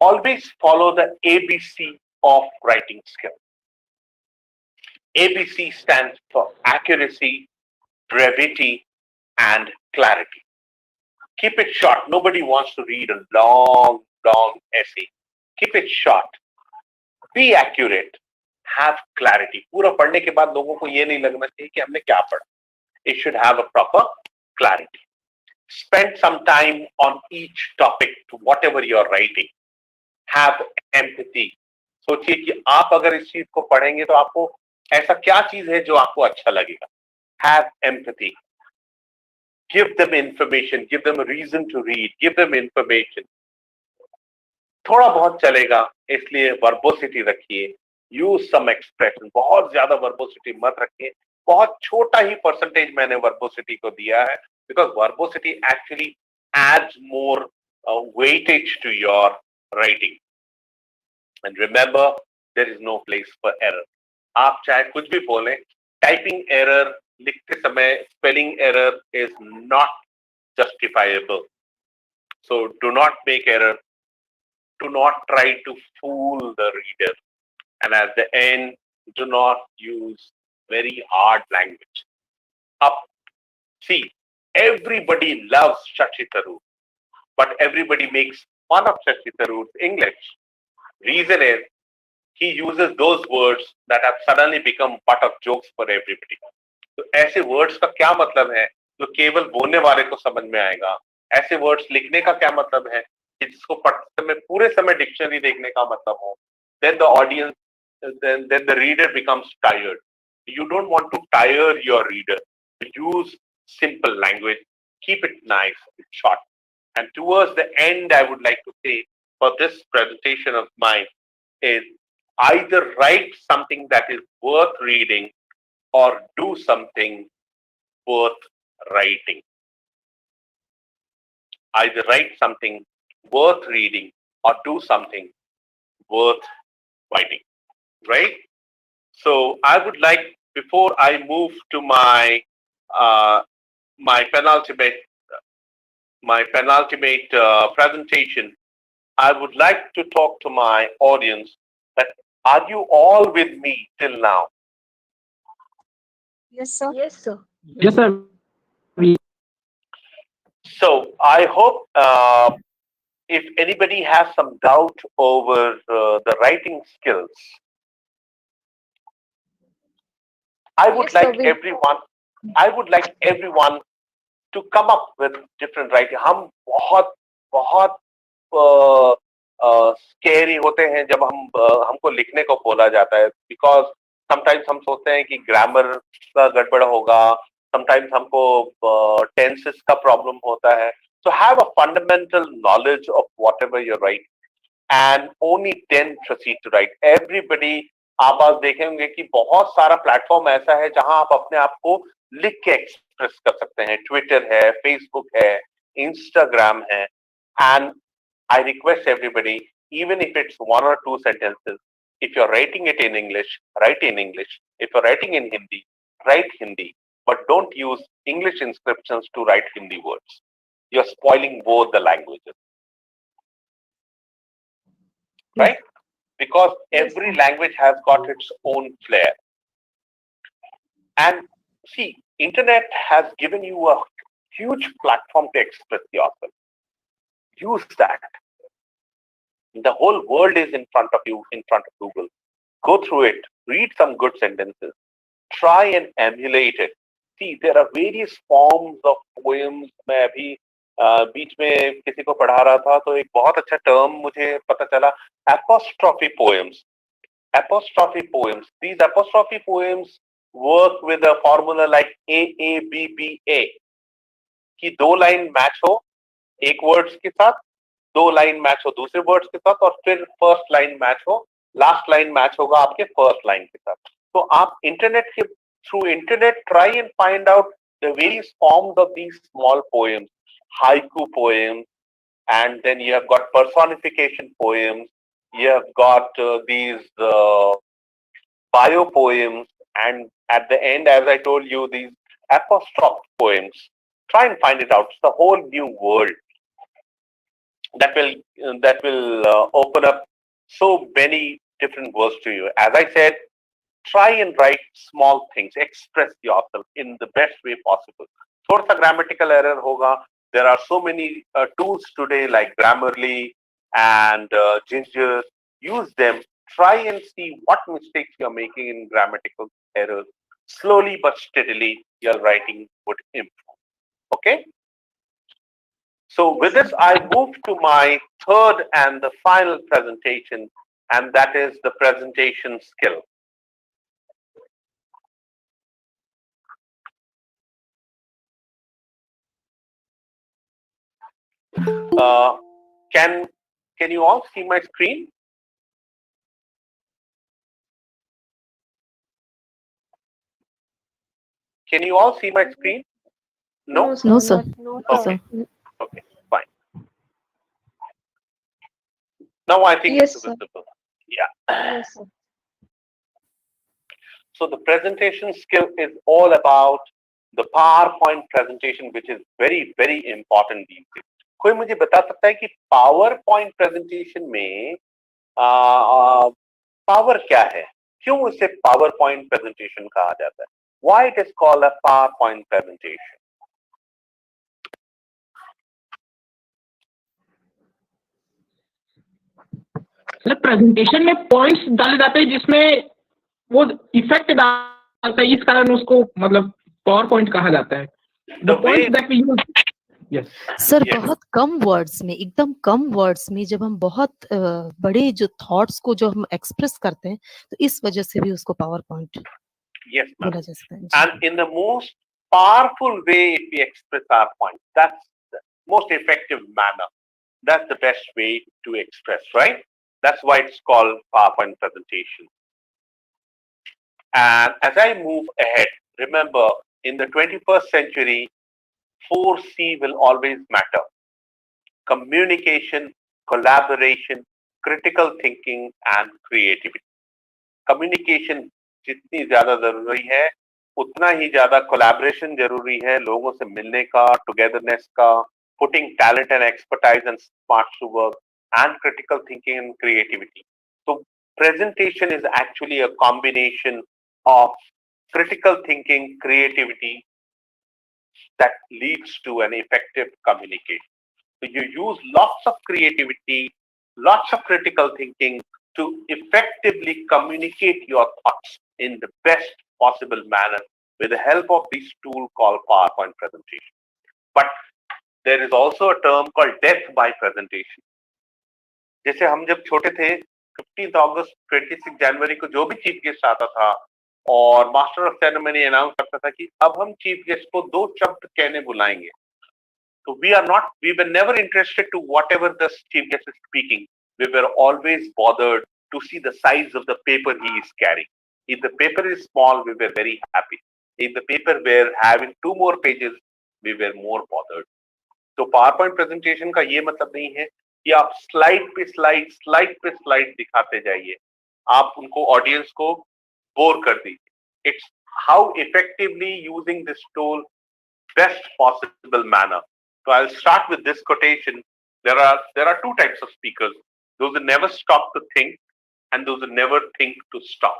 [SPEAKER 1] Always follow the ABC of writing skill. ABC stands for accuracy, brevity, and clarity. Keep it short. Nobody wants to read a long essay. Keep it short. Be accurate. Have clarity. पूरा पढ़ने के बाद लोगों को ये नहीं लगना चाहिए कि हमने क्या पढ़ा. It should have a proper clarity. Spend some time on each topic to whatever you are writing. Have empathy. सोचिए कि आप अगर इस चीज को पढ़ेंगे तो आपको ऐसा क्या चीज है जो आपको अच्छा लगेगा. Have empathy. Give them information. Give them a reason to read. Give them information. थोड़ा बहुत चलेगा, इसलिए वर्बोसिटी रखिए. Use some expression. बहुत ज्यादा वर्बोसिटी मत रखिए. बहुत छोटा ही परसेंटेज मैंने वर्बोसिटी को दिया है, because verbosity actually adds more weightage to your writing. And remember, there is no place for error. आप चाहे कुछ भी बोलें, टाइपिंग एरर, लिखते समय spelling error is not justifiable. So do not make error. Do not try to fool the reader. And at the end, do not use very hard language. See, everybody loves Shashi Tharoor, but everybody makes fun of Shashi Tharoor's English. Reason is, he uses those words that have suddenly become part of jokes for everybody. तो ऐसे words का क्या मतलब है जो केवल बोलने वाले को समझ में आएगा. ऐसे वर्ड्स लिखने का क्या मतलब है कि जिसको पढ़ते समय पूरे समय डिक्शनरी देखने का मतलब हो. Then the audience, then the reader becomes tired. You don't want to tire your reader. Use simple language. Keep it nice, short. And towards the end, I would like to say for this presentation of mine is either write something that is worth reading or do something worth writing. Either write something worth reading or do something worth writing, right? So I would like, before I move to my penultimate presentation, I would like to talk to my audience that Are you all with me till now?
[SPEAKER 2] Yes, sir. Yes, sir.
[SPEAKER 3] Yes, sir.
[SPEAKER 1] So I hope if anybody has some doubt over the writing skills, I would
[SPEAKER 2] Yes, sir.
[SPEAKER 1] like everyone. I would like everyone to come up with different writing. हम बहुत बहुत scary होते हैं जब हमको लिखने को बोला जाता है, बिकॉज समटाइम्स हम सोचते हैं कि ग्रामर का गड़बड़ होगा, समटाइम्स हमको टेंसेस का प्रॉब्लम होता है. So have a fundamental knowledge of whatever you write and only then proceed to write. Everybody, आप आज देखेंगे कि बहुत सारा प्लेटफॉर्म ऐसा है जहां आप अपने आप को लिख के एक्सप्रेस कर सकते हैं. ट्विटर है, फेसबुक है, इंस्टाग्राम है. And I request everybody, even if it's one or two sentences, if you're writing it in English, write in English. If you're writing in Hindi, write Hindi. But don't use English inscriptions to write Hindi words. You're spoiling both the languages. Right? Because every language has got its own flair. And see, internet has given you a huge platform to express yourself. Use that. The whole world is in front of you, in front of Google. Go through it, read some good sentences, try and emulate it. See, there are various forms of poems. मैं अभी बीच में किसी को पढ़ा रहा था तो एक बहुत अच्छा टर्म मुझे पता चला, apostrophe poems. Apostrophe poems. These apostrophe poems work with a formula like AABBA, कि दो लाइन मैच हो एक वर्ड्स के साथ, दो लाइन मैच हो दूसरे वर्ड्स के साथ, और फिर फर्स्ट लाइन मैच हो, लास्ट लाइन मैच होगा आपके फर्स्ट लाइन के साथ. तो आप इंटरनेट के through internet try and find out the various forms of these small poems, haiku poems, and then you have got personification poems, you have got these bio poems, and at the end, as I told you, these apostrophe poems. Try and find it out. It's a whole new world that will open up so many different words to you. As I said, try and write small things, express yourself in the best way possible. थोड़ा सा grammatical error होगा. There are so many tools today like Grammarly and Ginger. Use them. Try and see what mistakes you're making in grammatical errors. Slowly but steadily, your writing would improve. Okay? So with this, I move to my third and the final presentation, and that is the presentation skill. Can you all see my screen? Can you all see my screen? No?
[SPEAKER 10] No, sir.
[SPEAKER 1] Okay. Okay, fine. Now I think
[SPEAKER 2] Yes,
[SPEAKER 1] it's
[SPEAKER 2] sir.
[SPEAKER 1] visible. Yeah.
[SPEAKER 2] Yes, sir.
[SPEAKER 1] So the presentation skill is all about the PowerPoint presentation, which is very, very important these days. कोई मुझे बता सकता है कि PowerPoint presentation में power क्या है? क्यों इसे PowerPoint presentation कहा जाता है? Why it is called a PowerPoint presentation?
[SPEAKER 3] Sir presentation में पॉइंट्स डाले जाते हैं जिसमें वो इफेक्ट डालता है, इस कारण उसको मतलब पावर पॉइंट कहा जाता है. The points that we use. Yes.
[SPEAKER 10] Sir बहुत कम वर्ड्स में, एकदम कम वर्ड्स में जब हम बहुत बड़े जो थॉट्स को जो हम एक्सप्रेस करते हैं तो इस वजह से भी उसको पावर पॉइंट बोला जा सकता है.
[SPEAKER 1] And in the most powerful way we express our point, that's the most effective manner. That's the best way to express, right? That's why it's called PowerPoint presentation. And as I move ahead, remember, in the 21st century, 4C will always matter. Communication, collaboration, critical thinking, and creativity. Communication जितनी ज्यादा जरूरी है, उतना ही ज्यादा collaboration जरूरी है, लोगों से मिलने का, togetherness का, putting talent and expertise and smarts to work, and critical thinking and creativity. तो presentation is actually a combination of critical thinking, creativity that leads to an effective communication. So you use lots of creativity, lots of critical thinking to effectively communicate your thoughts in the best possible manner with the help of this tool called PowerPoint presentation. But there is also a term called death by presentation. जैसे हम जब छोटे थे 15 अगस्त 26 जनवरी को जो भी chief guest आता था और मास्टर ऑफ सेरेमनी अनाउंस करता था कि अब हम चीफ गेस्ट को 2 शब्द कहने बुलाएंगे. So we were never interested to whatever the chief guest is speaking. We were always bothered to see the size of the paper he is carrying. If the paper is small, we were very happy. If the paper were having 2 more pages, we were more bothered. तो PowerPoint presentation का ये मतलब नहीं है कि आप slide पे slide दिखाते जाइए, आप उनको ऑडियंस को बोर कर दीजिए. It's how effectively using this tool best possible manner. So I'll start with this quotation. There are 2 types of speakers: those who never stop to think and those who never think to stop.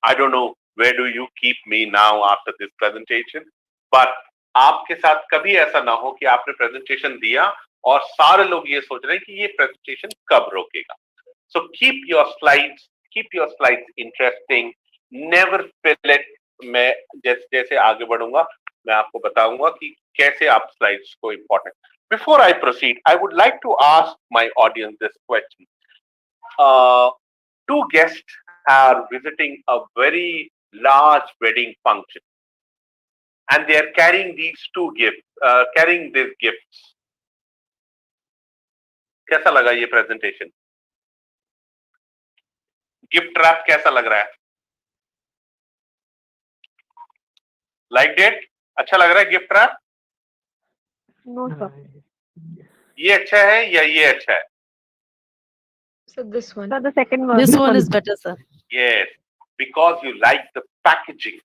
[SPEAKER 1] I don't know where do you keep me now after this presentation, but आपके साथ कभी ऐसा ना हो कि आपने presentation दिया और सारे लोग ये सोच रहे हैं कि ये प्रेजेंटेशन कब रोकेगा. So keep your slides interesting. Never fill it. मैं जैसे आगे बढ़ूंगा मैं आपको बताऊंगा कि कैसे आप स्लाइड्स को important. Before I proceed, I would like to ask my audience this question. 2 guests are visiting a very large wedding function, and they are carrying these gifts. कैसा लगा ये प्रेजेंटेशन? गिफ्ट रैप कैसा लग रहा है? Like it? अच्छा लग रहा है गिफ्ट रैप?
[SPEAKER 2] No, sir.
[SPEAKER 1] ये अच्छा है या ये अच्छा है?
[SPEAKER 2] So this one.
[SPEAKER 5] So the second one.
[SPEAKER 10] This one is better, sir.
[SPEAKER 1] Yes, because you like the packaging.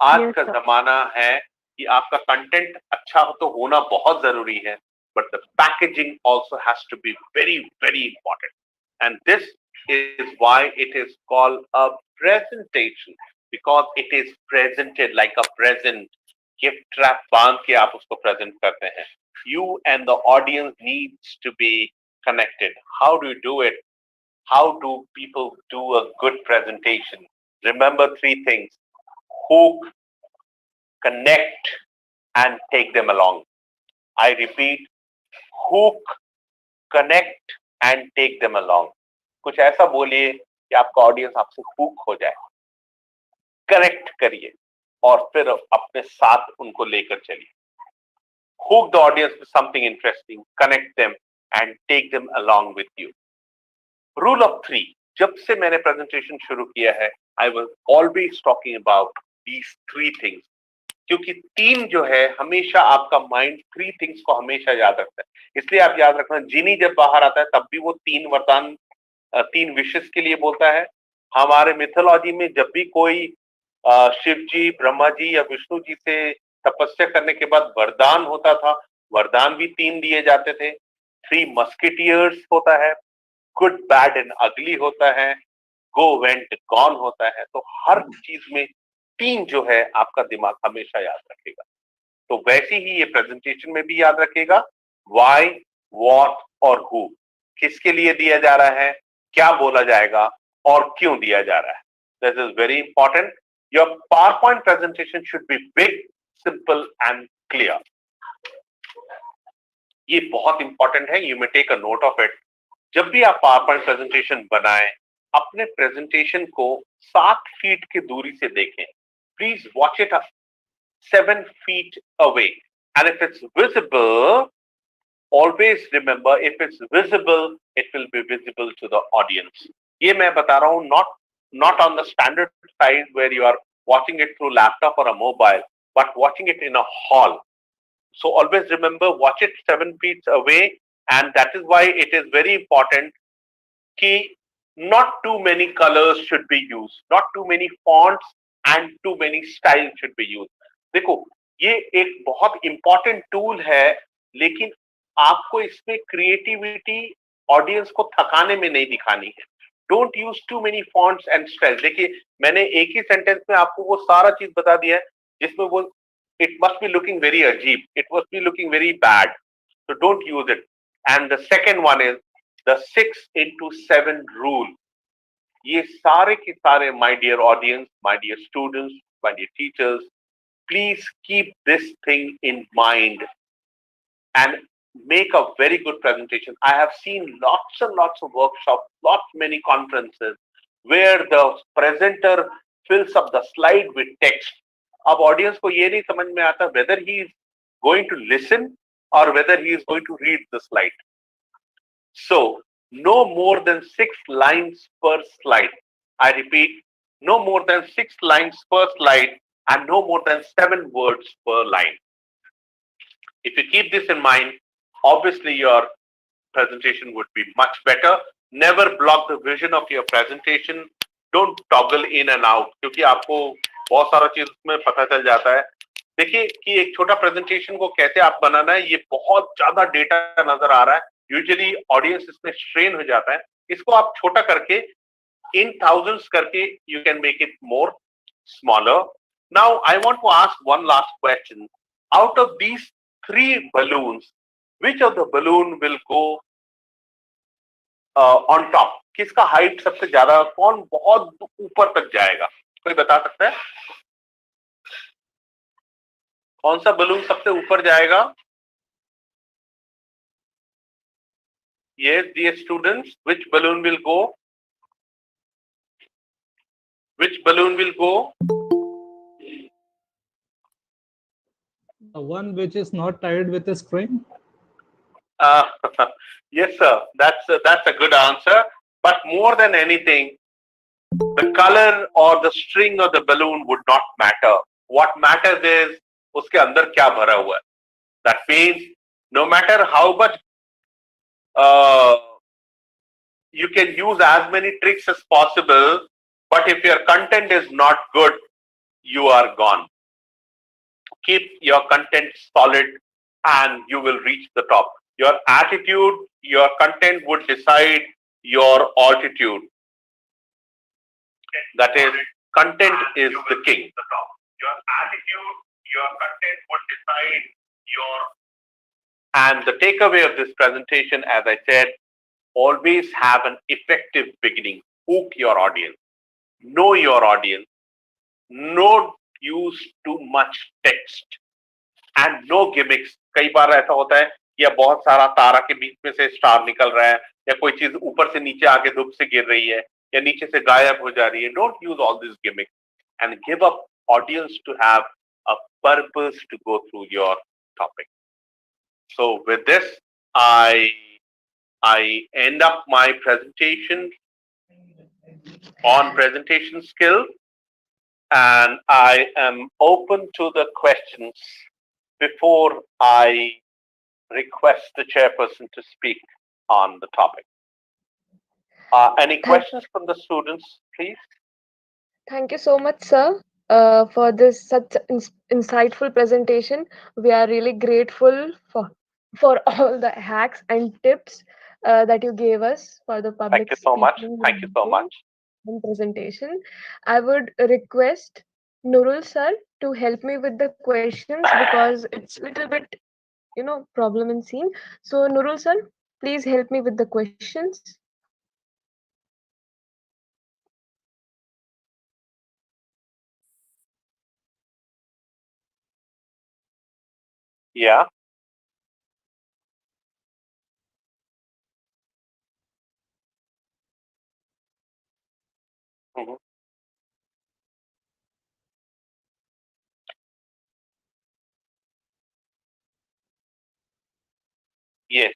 [SPEAKER 1] आज
[SPEAKER 5] Yes,
[SPEAKER 1] का
[SPEAKER 5] sir.
[SPEAKER 1] जमाना है कि आपका कंटेंट अच्छा हो तो होना बहुत जरूरी है, but the packaging also has to be very, very important. And this is why it is called a presentation, because it is presented like a present. Gift wrap बांध के आप उसको प्रेजेंट करते हैं. You and the audience needs to be connected. How do you do it? How do people do a good presentation? Remember 3 things: hook, connect, and take them along. I repeat, hook, connect, and take them along. कुछ ऐसा बोलिए कि आपका audience आपसे hook हो जाए. Connect करिए और फिर अपने साथ उनको लेकर चलिए. Hook the audience with something interesting, connect them, and take them along with you. Rule of 3. जब से मैंने प्रेजेंटेशन शुरू किया है, I was always talking about these 3 things. क्योंकि 3 जो है हमेशा आपका माइंड 3 थिंग्स को हमेशा याद रखता है. इसलिए आप याद रखना, जिनी जब बाहर आता है तब भी वो 3 वरदान 3 विशेष के लिए बोलता है. हमारे मिथोलॉजी में जब भी कोई शिव जी, ब्रह्मा जी या विष्णु जी से तपस्या करने के बाद वरदान होता था, वरदान भी 3 दिए जाते थे. 3 मस्केटियर्स होता है, गुड बैड एंड अगली होता है, गो वेंट गॉन होता है. तो हर चीज में 3 जो है आपका दिमाग हमेशा याद रखेगा. तो वैसे ही ये प्रेजेंटेशन में भी याद रखेगा. व्हाई, व्हाट और हु, किसके लिए दिया जा रहा है, क्या बोला जाएगा और क्यों दिया जा रहा है. This is very important. Your PowerPoint presentation should be big, simple and clear. ये बहुत इंपॉर्टेंट है. You may take a note of it. जब भी आप PowerPoint presentation बनाएं, अपने प्रेजेंटेशन को 7 फीट की दूरी से देखें. Please watch it 7 feet away. And if it's visible, always remember, if it's visible, it will be visible to the audience. ये मैं बता रहा हूँ, not on the standard side where you are watching it through laptop or a mobile, but watching it in a hall. So always remember, watch it 7 feet away, and that is why it is very important कि not too many colors should be used, not too many fonts and too many styles should be used. देखो, ये एक बहुत important tool है, लेकिन आपको इसमें creativity audience को थकाने में नहीं दिखानी है. Don't use too many fonts and styles. देखिए मैंने एक ही सेंटेंस में आपको वो सारा चीज बता दिया है जिसमें वो it must be looking very अजीब, it must be looking very bad. So don't use it. And the second one is the 6x7 rule. ये सारे के सारे, my dear audience, my dear students, my dear teachers, please keep this thing in mind and make a very good presentation. I have seen lots and lots of workshops, lots many conferences where the presenter fills up the slide with text. अब audience को ये नहीं समझ में आता whether he is going to listen or whether he is going to read the slide. So no more than 6 lines per slide. I repeat, no more than 6 lines per slide and no more than 7 words per line. If you keep this in mind, obviously your presentation would be much better. Never block the vision of your presentation. Don't toggle in and out क्योंकि आपको बहुत सारा चीज में पता चल जाता है. देखिए कि एक छोटा प्रेजेंटेशन को कैसे आप बनाना है, ये बहुत ज्यादा डेटा नजर आ रहा है. यूजुअली ऑडियंस इसमें स्ट्रेन हो जाता है. इसको आप छोटा करके in thousands करके you can make it more smaller. Now I want to ask one last question. Out of these 3 balloons, which of the balloon will go on top? किसका हाइट सबसे ज्यादा, कौन बहुत ऊपर तक जाएगा? कोई बता सकता है कौन सा बलून सबसे ऊपर जाएगा? Yes, dear students, which balloon will go? Which balloon will go?
[SPEAKER 11] The one which is not tied with a string.
[SPEAKER 1] Uh, yes, sir. That's a good answer. But more than anything, the color or the string of the balloon would not matter. What matters is उसके अंदर क्या भरा हुआ है. That means no matter how much you can use as many tricks as possible, but if your content is not good, you are gone. Keep your content solid and you will reach the top. Your attitude, your content would decide your altitude. That is, content is the king. Your attitude, your content would decide your. And the takeaway of this presentation, as I said, always have an effective beginning. Hook your audience. Know your audience. Don't use too much text. And no gimmicks. कई बार ऐसा होता है या बहुत सारा तारा के बीच में से स्टार निकल रहा है या कोई चीज ऊपर से नीचे आके धूप से गिर रही है या नीचे से गायब हो जा रही है. Don't use all these gimmicks and give up audience to have a purpose to go through your topic. So with this, I end up my presentation on presentation skill, and I am open to the questions before I request the chairperson to speak on the topic. Any questions from the students, please?
[SPEAKER 2] Thank you so much, sir, for this such insightful presentation. We are really grateful for all the hacks and tips that you gave us for the public
[SPEAKER 1] Thank you so much.
[SPEAKER 2] speaking
[SPEAKER 1] Thank you so much.
[SPEAKER 2] and presentation. I would request Nurul sir to help me with the questions because it's a little bit, problem in seeing. So Nurul sir, please help me with the questions.
[SPEAKER 1] Yeah. Mhm. Yes.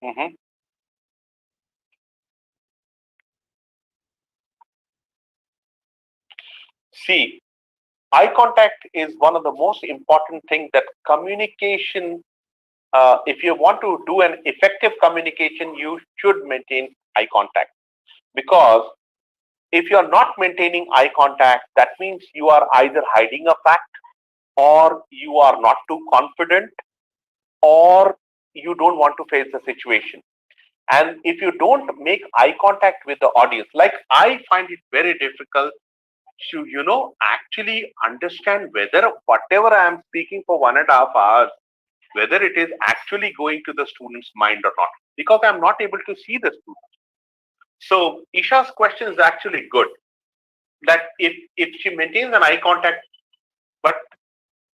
[SPEAKER 1] Mm-hmm. See, eye contact is one of the most important things that communication, if you want to do an effective communication, you should maintain eye contact. Because if you are not maintaining eye contact, that means you are either hiding a fact or you are not too confident or you don't want to face the situation. And if you don't make eye contact with the audience, like I find it very difficult to, actually understand whether whatever I am speaking for 1.5 hours, whether it is actually going to the student's mind or not, because I'm not able to see the student. So Isha's question is actually good, that if she maintains an eye contact, but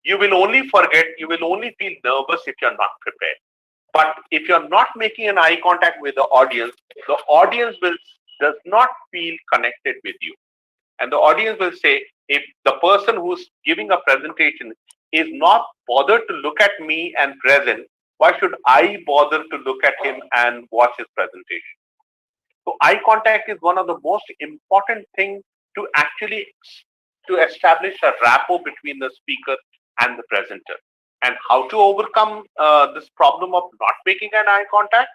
[SPEAKER 1] you will only forget, you will only feel nervous if you're not prepared. But if you're not making an eye contact with the audience will does not feel connected with you. And the audience will say, if the person who's giving a presentation is not bothered to look at me and present, why should I bother to look at him and watch his presentation? So eye contact is one of the most important things to actually to establish a rapport between the speaker and the presenter. And how to overcome this problem of not making an eye contact?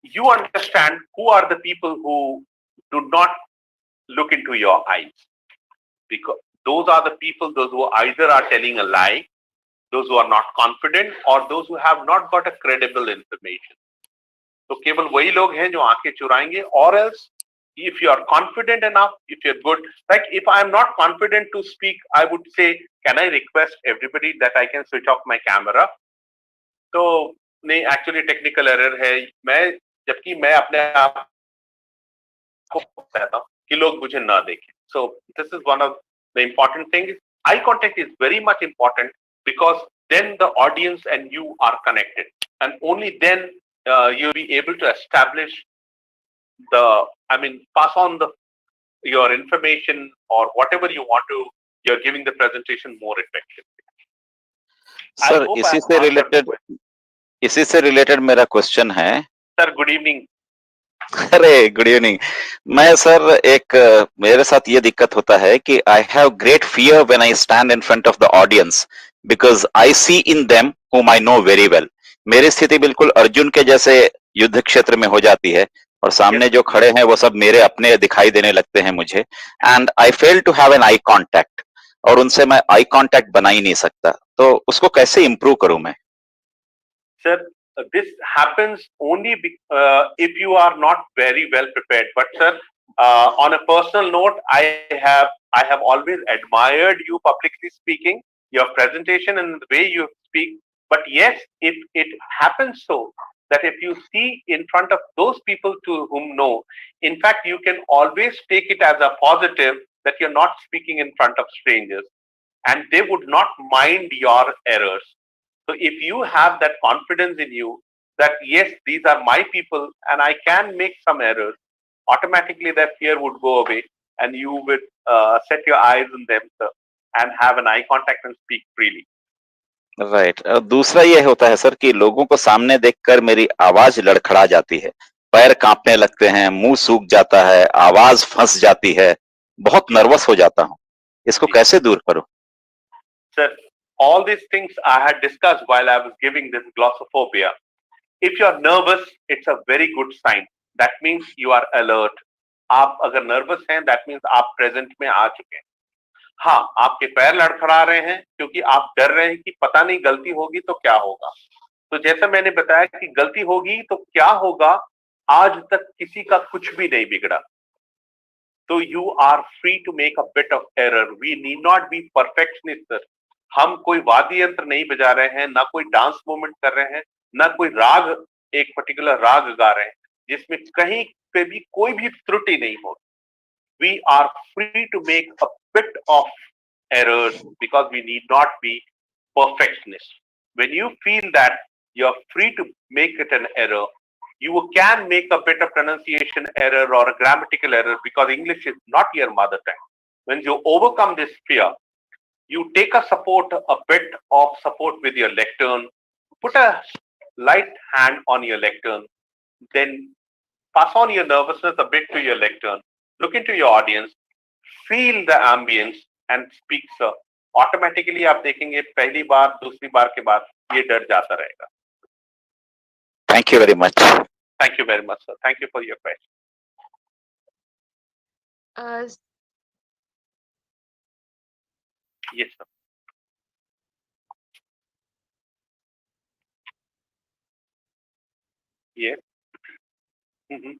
[SPEAKER 1] You understand who are the people who do not look into your eyes, because those are the people, those who either are telling a lie, those who are not confident, or those who have not got a credible information. तो केवल वही लोग हैं जो आंखें चुराएंगे, or else if you are confident enough, if you're good, like if I am not confident to speak, I would say, can I request everybody that I can switch off my camera? तो नहीं, actually technical error है, मैं जबकि मैं अपने आप को कहता हूँ कि लोग मुझे ना देखें. So this is one of the important things. Eye contact is very much important, because then the audience and you are connected, and only then you'll be able to establish pass on your information or whatever you want to. You're giving the presentation more effectively.
[SPEAKER 7] Sir इसी से related मेरा question है.
[SPEAKER 1] Sir good evening.
[SPEAKER 7] अरे good evening. मैं sir मेरे साथ ये दिक्कत होता है कि I have great fear when I stand in front of the audience, because I see in them whom I know very well. मेरी स्थिति बिल्कुल अर्जुन के जैसे युद्ध क्षेत्र में हो जाती है, और सामने जो खड़े हैं वो सब मेरे अपने दिखाई देने लगते हैं मुझे, and I fail to have an eye contact, और उनसे मैं आई कांटेक्ट बना ही नहीं सकता. तो उसको कैसे इंप्रूव करूं मैं?
[SPEAKER 1] Sir, this happens only if you are not very well prepared. But sir, on a personal note, I have always admired you publicly speaking, your presentation and the way you speak. But yes, if it happens so that if you see in front of those people to whom know, in fact, you can always take it as a positive that you're not speaking in front of strangers, and they would not mind your errors. So if you have that confidence in you that yes, these are my people and I can make some errors, automatically that fear would go away and you would set your eyes on them, sir, and have an eye contact and speak freely.
[SPEAKER 7] Right. दूसरा ये होता है sir कि लोगों को सामने देखकर मेरी आवाज लड़खड़ा जाती है, पैर कांपने लगते हैं, मुंह सूख जाता है, आवाज फंस जाती है, बहुत नर्वस हो जाता हूँ. इसको कैसे दूर करूं?
[SPEAKER 1] Sir, all these things I had discussed while I was giving this glossophobia. If you are nervous, it's a very good sign. That means you are alert. आप अगर nervous हैं, that means आप present में आ चुके हैं. हाँ, आपके पैर लड़खड़ा रहे हैं क्योंकि आप डर रहे हैं कि पता नहीं गलती होगी तो क्या होगा. तो जैसा मैंने बताया कि गलती होगी तो क्या होगा, आज तक किसी का कुछ भी नहीं बिगड़ा. So you are free to make a bit of error. We need not be perfectionists. हम कोई वाद्य यंत्र नहीं बजा रहे हैं, ना कोई डांस मूवमेंट कर रहे हैं, ना कोई राग, एक पर्टिकुलर राग गा रहे हैं जिसमें कहीं पे भी कोई भी त्रुटि नहीं हो. We are free to make a bit of errors because we need not be perfectionists. When you feel that you're free to make it an error, you can make a bit of pronunciation error or a grammatical error because English is not your mother tongue. When you overcome this fear, you take a bit of support with your lectern, put a light hand on your lectern, then pass on your nervousness a bit to your lectern, look into your audience, feel the ambience and speak, sir. Automatically आप देखेंगे पहली बार, दूसरी बार के बाद ये डर जाता रहेगा.
[SPEAKER 7] Thank you very much.
[SPEAKER 1] Thank you very much, sir. Thank you for your question. Yes, sir. Yes. Hmm.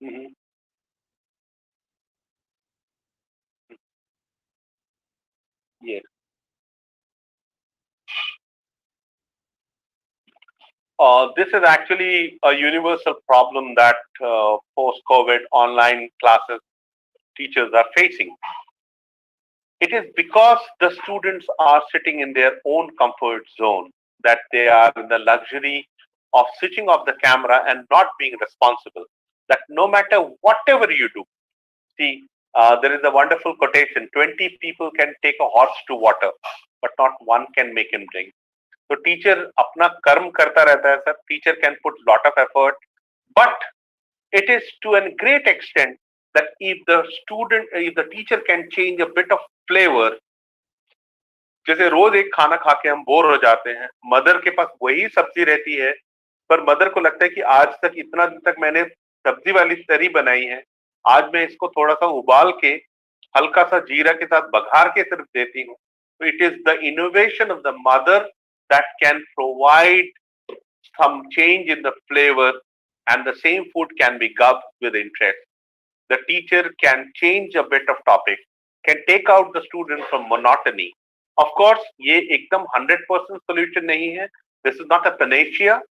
[SPEAKER 1] Hmm. Yes. This is actually a universal problem that post-COVID online classes teachers are facing. It is because the students are sitting in their own comfort zone that they are in the luxury of switching off the camera and not being responsible. That no matter whatever you do, see, there is a wonderful quotation: 20 people can take a horse to water, but not one can make him drink. So, teacher अपना कर्म करता रहता है sir. Teacher can put lot of effort, but it is to a great extent that if the teacher can change a bit of flavor, जैसे रोज एक खाना खा के हम बोर हो जाते हैं, मदर के पास वही सब्जी रहती है, पर मदर को लगता है कि आज तक इतना दिन तक मैंने सब्जी वाली तरी बनाई है, आज मैं इसको थोड़ा सा उबाल के हल्का सा जीरा के साथ बघार के सिर्फ देती हूँ. तो it is the innovation of the mother that can provide some change in the flavor, and the same food can be gulped with interest. The teacher can change a bit of topic, can take out the student from monotony. Of course, ये एकदम 100% solution नहीं है. This is not a panacea,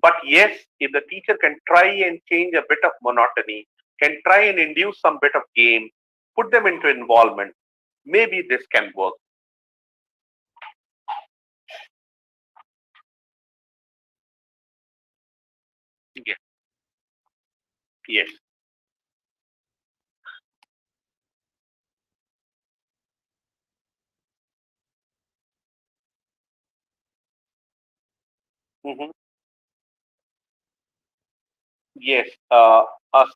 [SPEAKER 1] but yes, if the teacher can try and change a bit of monotony, can try and induce some bit of game, put them into involvement, maybe this can work. Yes. Yes. Mm-hmm. Yes, a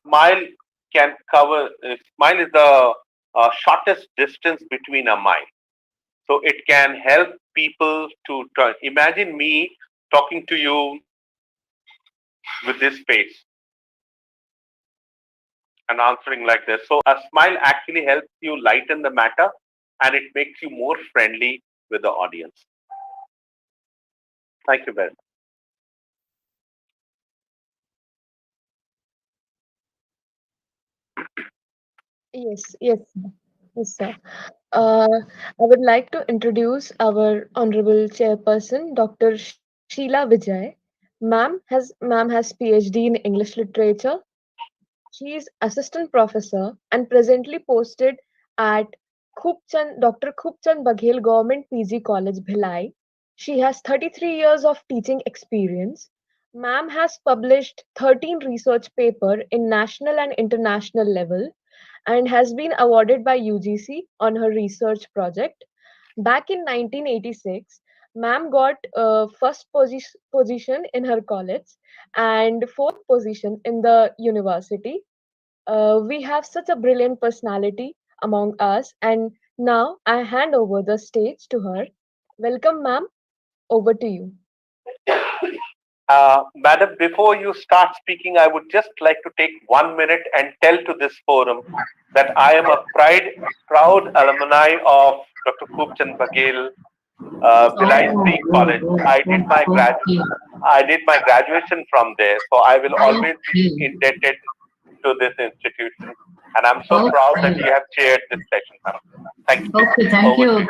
[SPEAKER 1] smile can cover. Smile is the shortest distance between a mile, so it can help people to imagine me talking to you with this face and answering like this. So a smile actually helps you lighten the matter, and it makes you more friendly with the audience. Thank you very much.
[SPEAKER 2] Yes, sir. I would like to introduce our honorable chairperson, Dr. Sheila Vijay. Ma'am has PhD in English literature. She is assistant professor and presently posted at Dr. Khubchand Baghel Government PG College, Bhilai. She has 33 years of teaching experience. Ma'am has published 13 research papers in national and international level and has been awarded by UGC on her research project. Back in 1986, ma'am got first position in her college and fourth position in the university. We have such a brilliant personality among us, and now I hand over the stage to her. Welcome, ma'am. Over to you.
[SPEAKER 1] Madam, before you start speaking, I would just like to take 1 minute and tell to this forum that I am a proud alumni of Dr. Khubchand Baghel, Bhilai Free College. I did my graduation from there, so I will always be indebted to this institution. And I'm so proud that you have chaired this session, madam. Thank you.
[SPEAKER 6] Okay,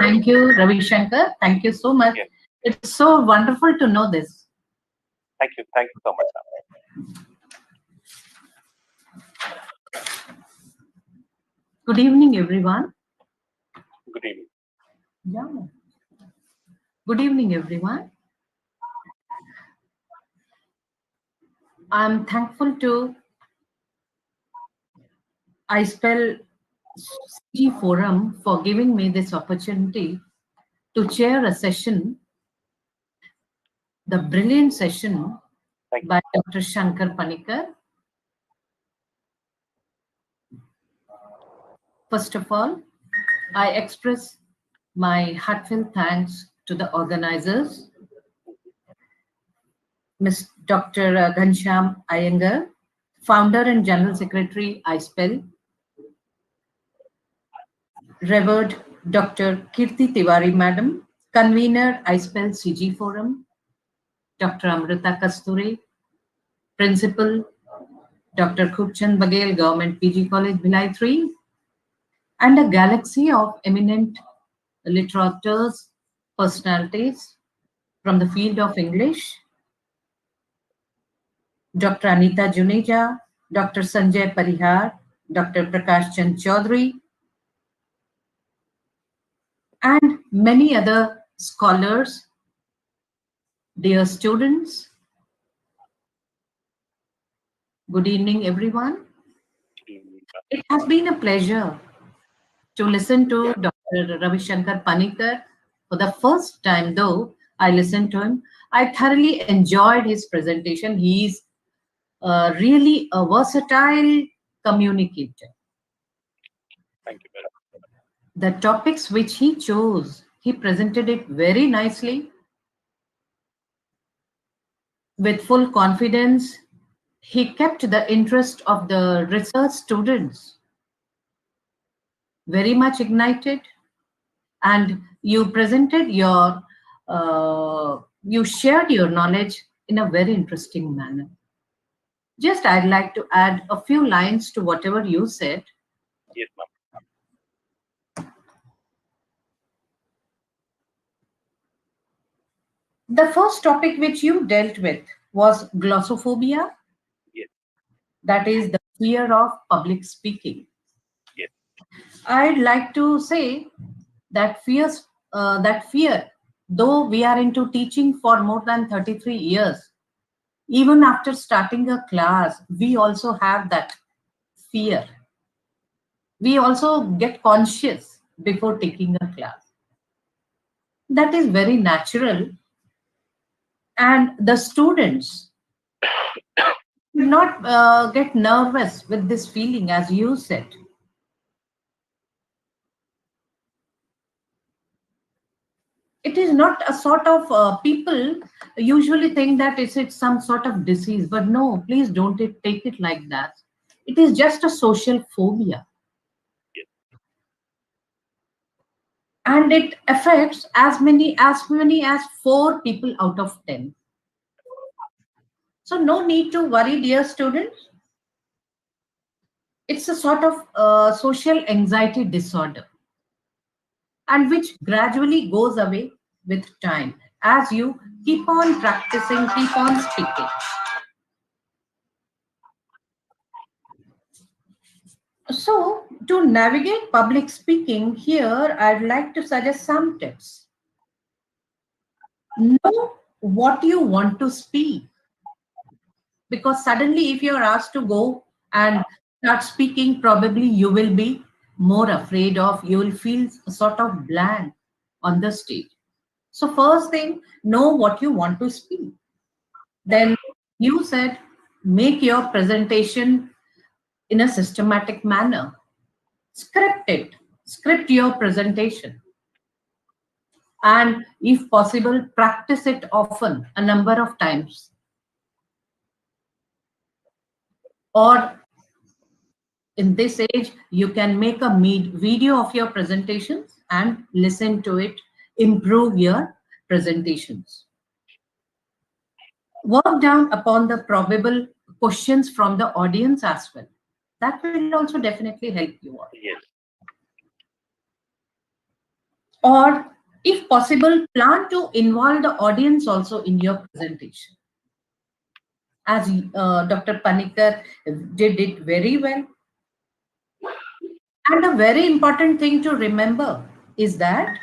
[SPEAKER 6] thank you, Ravi Shankar. Thank you so much.
[SPEAKER 1] Yes.
[SPEAKER 6] It's so wonderful to know this.
[SPEAKER 1] Thank you so much, ma'am.
[SPEAKER 6] Good evening, everyone.
[SPEAKER 1] Good evening.
[SPEAKER 6] Yeah. Good evening, everyone. I'm thankful to iSpell CG Forum for giving me this opportunity to chair a session, the brilliant session by Dr. Shankar Panikar. First of all, I express my heartfelt thanks to the organizers, Ms. Dr. Ghanshyam Iyengar, Founder and General Secretary, iSpell, Revered Dr. Kirti Tiwari Madam, Convener, ISPEL CG Forum, Dr. Amrita Kasturi, Principal, Dr. Khubchand Bagel, Government PG College, Bhilai 3, and a galaxy of eminent literatures, personalities from the field of English, Dr. Anita Juneja, Dr. Sanjay Parihar, Dr. Prakash Chand Chaudhary, and many other scholars, dear students. Good evening, everyone. It has been a pleasure to listen to Dr. Ravi Shankar Panikkar for the first time, though I listened to him. I thoroughly enjoyed his presentation. He's really a versatile communicator.
[SPEAKER 1] Thank you very much.
[SPEAKER 6] The topics which he chose, he presented it very nicely with full confidence. He kept the interest of the research students very much ignited, and you presented your, you shared your knowledge in a very interesting manner. Just I'd like to add a few lines to whatever you said.
[SPEAKER 1] Yes, ma'am.
[SPEAKER 6] The first topic which you dealt with was glossophobia.
[SPEAKER 1] Yes.
[SPEAKER 6] That is the fear of public speaking.
[SPEAKER 1] Yes.
[SPEAKER 6] I'd like to say that fear, though we are into teaching for more than 33 years, even after starting a class, we also have that fear. We also get conscious before taking a class. That is very natural. And the students should not get nervous with this feeling, as you said. It is not a sort of people usually think that it's some sort of disease, but no, please don't take it like that. It is just a social phobia.
[SPEAKER 1] Yes.
[SPEAKER 6] And it affects as many as 4 people out of 10. So no need to worry, dear students. It's a sort of social anxiety disorder, and which gradually goes away with time as you keep on practicing, keep on speaking. So, to navigate public speaking, here I'd like to suggest some tips. Know what you want to speak, because suddenly if you're asked to go and start speaking, probably you will be more afraid of, you will feel sort of blank on the stage. So first thing, know what you want to speak. Then you said, make your presentation in a systematic manner. Script your presentation. And if possible, practice it often, a number of times. Or in this age, you can make a video of your presentations and listen to it, improve your presentations. Work down upon the probable questions from the audience as well. That will also definitely help you all.
[SPEAKER 1] Yes.
[SPEAKER 6] Or if possible, plan to involve the audience also in your presentation. As Dr. Panikkar did it very well. And a very important thing to remember is that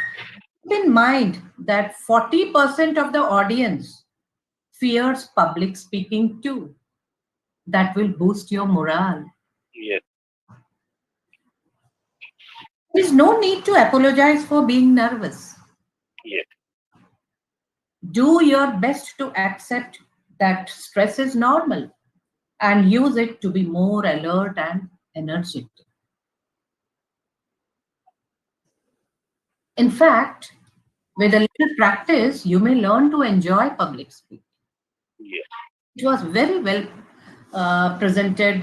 [SPEAKER 6] keep in mind that 40% of the audience fears public speaking too. That will boost your morale.
[SPEAKER 1] Yes.
[SPEAKER 6] There is no need to apologize for being nervous.
[SPEAKER 1] Yes.
[SPEAKER 6] Do your best to accept that stress is normal and use it to be more alert and energetic. In fact, with a little practice, you may learn to enjoy public speaking.
[SPEAKER 1] Yes.
[SPEAKER 6] It was very well presented,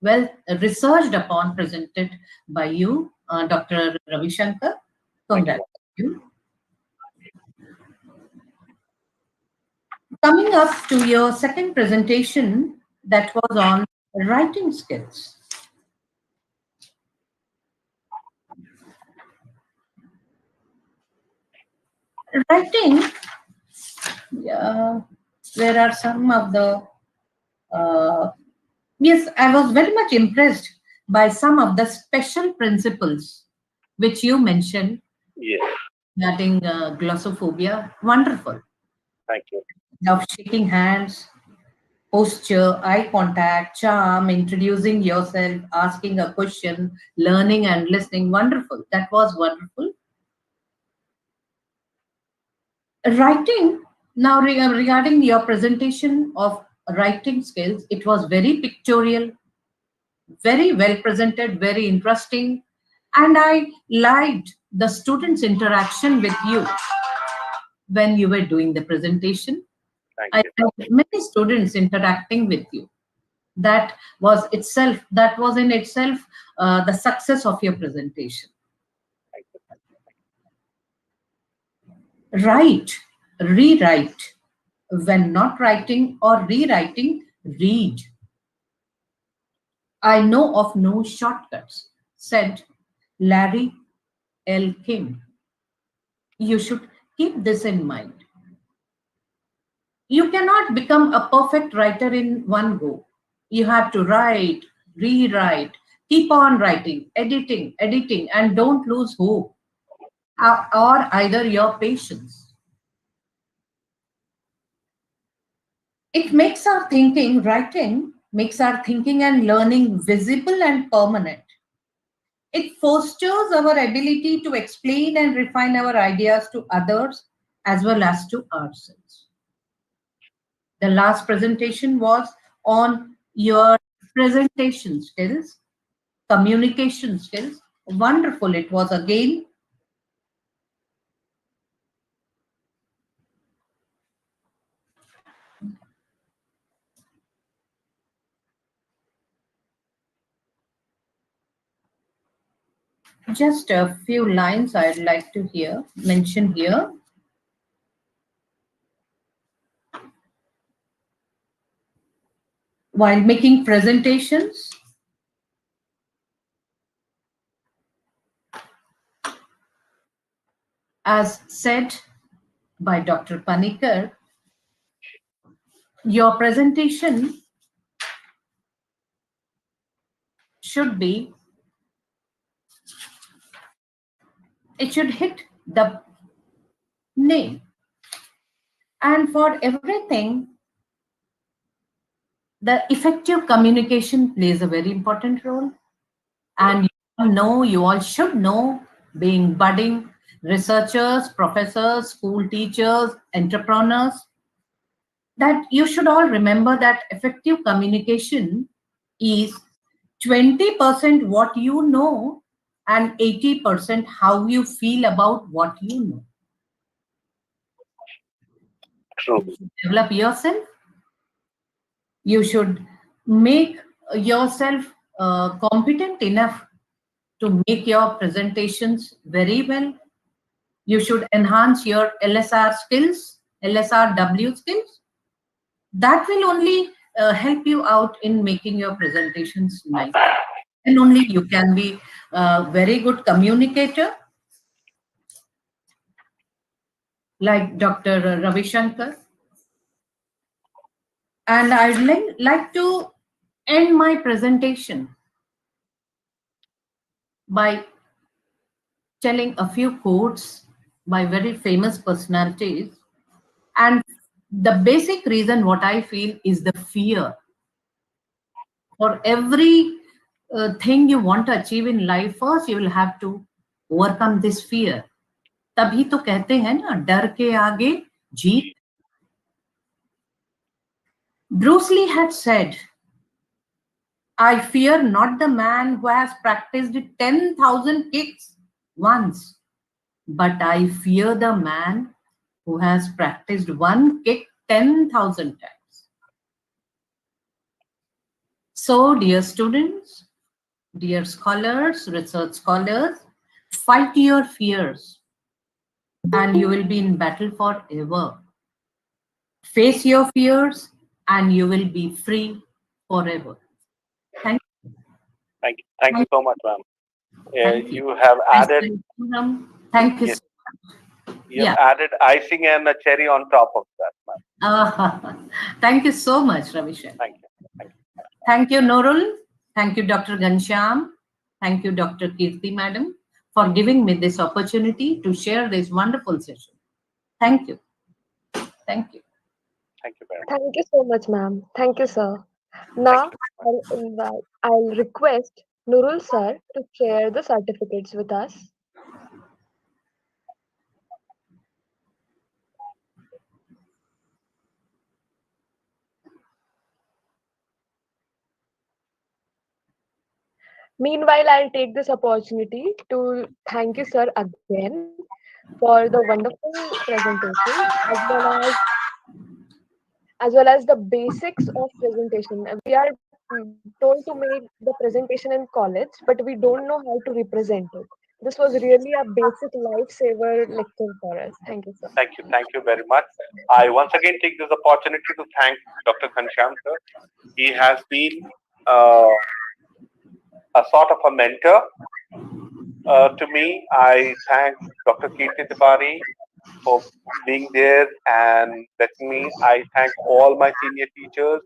[SPEAKER 6] well researched upon, presented by you. Dr. Ravi Shankar. Congratulations. Coming up to your second presentation, that was on writing skills. Writing, there are some of the, yes, I was very much impressed by some of the special principles which you mentioned.
[SPEAKER 1] Yes.
[SPEAKER 6] Regarding glossophobia. Wonderful.
[SPEAKER 1] Thank you.
[SPEAKER 6] Of shaking hands, posture, eye contact, charm, introducing yourself, asking a question, learning and listening. Wonderful. That was wonderful. Writing, now regarding your presentation of writing skills, it was very pictorial, very well presented, very interesting. And I liked the students' interaction with you when you were doing the presentation. I had many students interacting with you. That was in itself the success of your presentation. Write, rewrite. When not writing or rewriting, read. I know of no shortcuts, said Larry L. King. You should keep this in mind. You cannot become a perfect writer in one go. You have to write, rewrite, keep on writing, editing, and don't lose hope or either your patience. It makes our thinking, writing makes our thinking and learning visible and permanent. It fosters our ability to explain and refine our ideas to others as well as to ourselves. The last presentation was on your presentation skills, communication skills. Wonderful it was again. Just a few lines I'd like to mention here. While making presentations, as said by Dr. Panikar, your presentation should be, it should hit the nail. And for everything, the effective communication plays a very important role. And you all should know, being budding researchers, professors, school teachers, entrepreneurs, that you should all remember that effective communication is 20% what you know and 80% how you feel about what you know.
[SPEAKER 1] True.
[SPEAKER 6] You should develop yourself. You should make yourself competent enough to make your presentations very well. You should enhance your LSR skills, LSRW skills. That will only help you out in making your presentations nice. And only you can be a very good communicator, like Dr. Ravi Shankar. And I'd like to end my presentation by telling a few quotes by very famous personalities. And the basic reason what I feel is the fear. For every thing you want to achieve in life, first you will have to overcome this fear. तभी तो कहते हैं ना, डर के आगे जीत. Bruce Lee had said, I fear not the man who has practiced 10,000 kicks once, but I fear the man who has practiced one kick 10,000 times. So, dear students, Dear scholars, research scholars, fight your fears and you will be in battle forever. Face your fears and you will be free forever. Thank you.
[SPEAKER 1] Thank you so much, ma'am.
[SPEAKER 6] Thank you.
[SPEAKER 1] You have added,
[SPEAKER 6] Thank you.
[SPEAKER 1] yes,
[SPEAKER 6] So
[SPEAKER 1] you have added icing and a cherry on top of that, ma'am.
[SPEAKER 6] Thank you so much, Ravishankar.
[SPEAKER 1] Thank you. Thank you.
[SPEAKER 6] Thank you, Nurul. Thank you, Dr. Ghanshyam. Thank you, Dr. Kirti, madam, for giving me this opportunity to share this wonderful session. Thank you. Thank you.
[SPEAKER 1] Thank you very much.
[SPEAKER 2] Thank you so much, ma'am. Thank you, sir. Now, I'll request Nurul sir to share the certificates with us. Meanwhile, I'll take this opportunity to thank you, sir, again for the wonderful presentation, as well as the basics of presentation. We are told to make the presentation in college, but we don't know how to represent it. This was really a basic lifesaver lecture for us. Thank you, sir.
[SPEAKER 1] Thank you very much. I once again take this opportunity to thank Dr. Ghanshyam, sir. He has been a sort of a mentor to me. I thank Dr. Kirti Tiwari for being there and letting me. I thank all my senior teachers,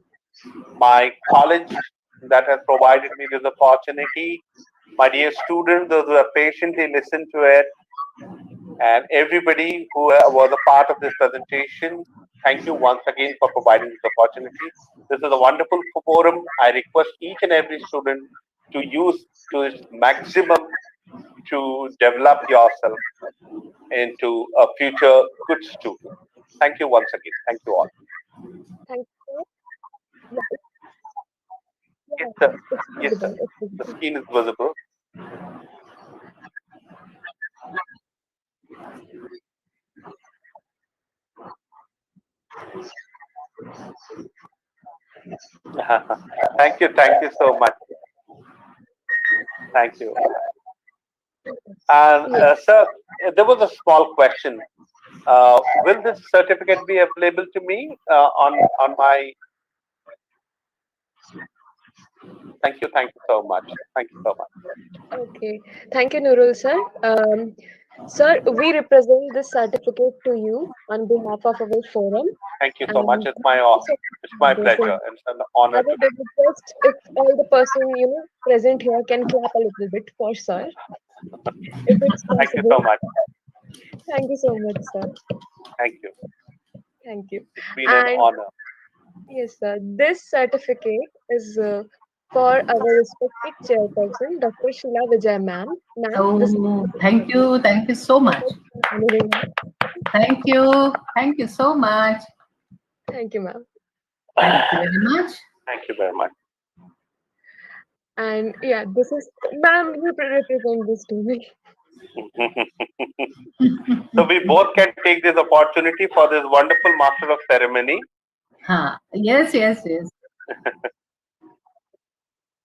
[SPEAKER 1] my college that has provided me this opportunity, my dear students, those who have patiently listened to it, and everybody who was a part of this presentation. Thank you once again for providing this opportunity. This is a wonderful forum. I request each and every student to use to its maximum to develop yourself into a future good student. Thank you once again. Thank you all.
[SPEAKER 2] Thank you.
[SPEAKER 1] Yes, sir. Yes, sir. The screen is visible. Thank you so much. Thank you. And sir, there was a small question. Will this certificate be available to me on my? Thank you so much. Thank you so much.
[SPEAKER 2] Okay, thank you, Nurul sir. Sir, we represent this certificate to you on behalf of our forum.
[SPEAKER 1] Thank you so much. It's my pleasure. It's an honor.
[SPEAKER 2] I would request if all the person present here can clap a little bit for sir, if it's possible.
[SPEAKER 1] Thank you so much.
[SPEAKER 2] Thank you so much, sir.
[SPEAKER 1] Thank you.
[SPEAKER 2] Thank you.
[SPEAKER 1] It's been an honor.
[SPEAKER 2] Yes, sir. This certificate is for our respected chairperson, Dr. Sheila Vijay ma'am.
[SPEAKER 6] Thank you. Thank you so much. Thank you. Thank you so much.
[SPEAKER 2] Thank you, ma'am.
[SPEAKER 6] Thank you very much.
[SPEAKER 1] Thank you very much.
[SPEAKER 2] And yeah, this is, ma'am, you represent this to me.
[SPEAKER 1] So we both can take this opportunity for this wonderful master of ceremony.
[SPEAKER 6] Yes.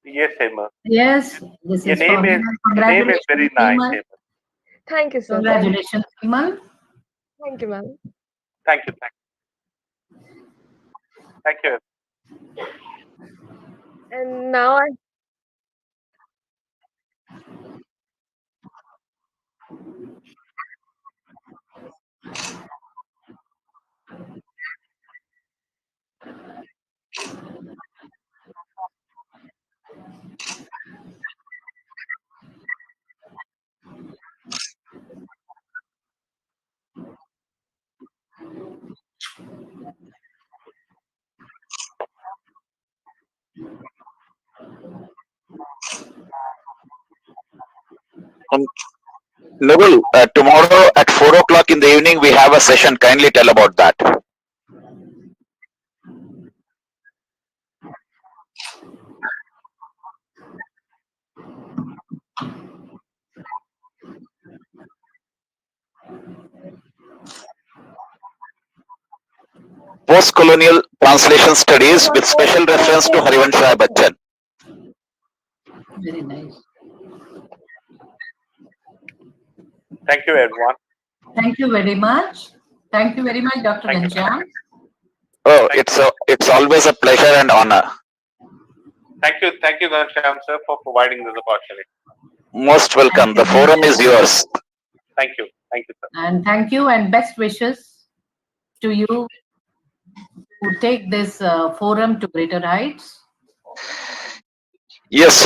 [SPEAKER 1] Yes, Hema.
[SPEAKER 6] Yes. This
[SPEAKER 1] your
[SPEAKER 6] is
[SPEAKER 1] name is very nice, Hema.
[SPEAKER 2] Thank you, sir.
[SPEAKER 6] Congratulations, Himal.
[SPEAKER 2] Thank you, ma'am.
[SPEAKER 1] Thank you. Thank you.
[SPEAKER 2] And now
[SPEAKER 7] Nurul, tomorrow at 4 o'clock in the evening, we have a session. Kindly tell about that. Post-colonial translation studies with special reference to Harivansh Rai Bachchan.
[SPEAKER 6] Very nice.
[SPEAKER 1] Thank you, everyone.
[SPEAKER 6] Thank you very much. Thank you very much, Dr.
[SPEAKER 1] Thank you.
[SPEAKER 6] Ghanshyam.
[SPEAKER 7] Oh, it's always a pleasure and honor.
[SPEAKER 1] Thank you, Ghanshyam sir, for providing this opportunity.
[SPEAKER 7] Most welcome. The forum is yours.
[SPEAKER 1] Thank you, sir.
[SPEAKER 6] And thank you and best wishes to you to take this forum to greater heights.
[SPEAKER 7] Yes.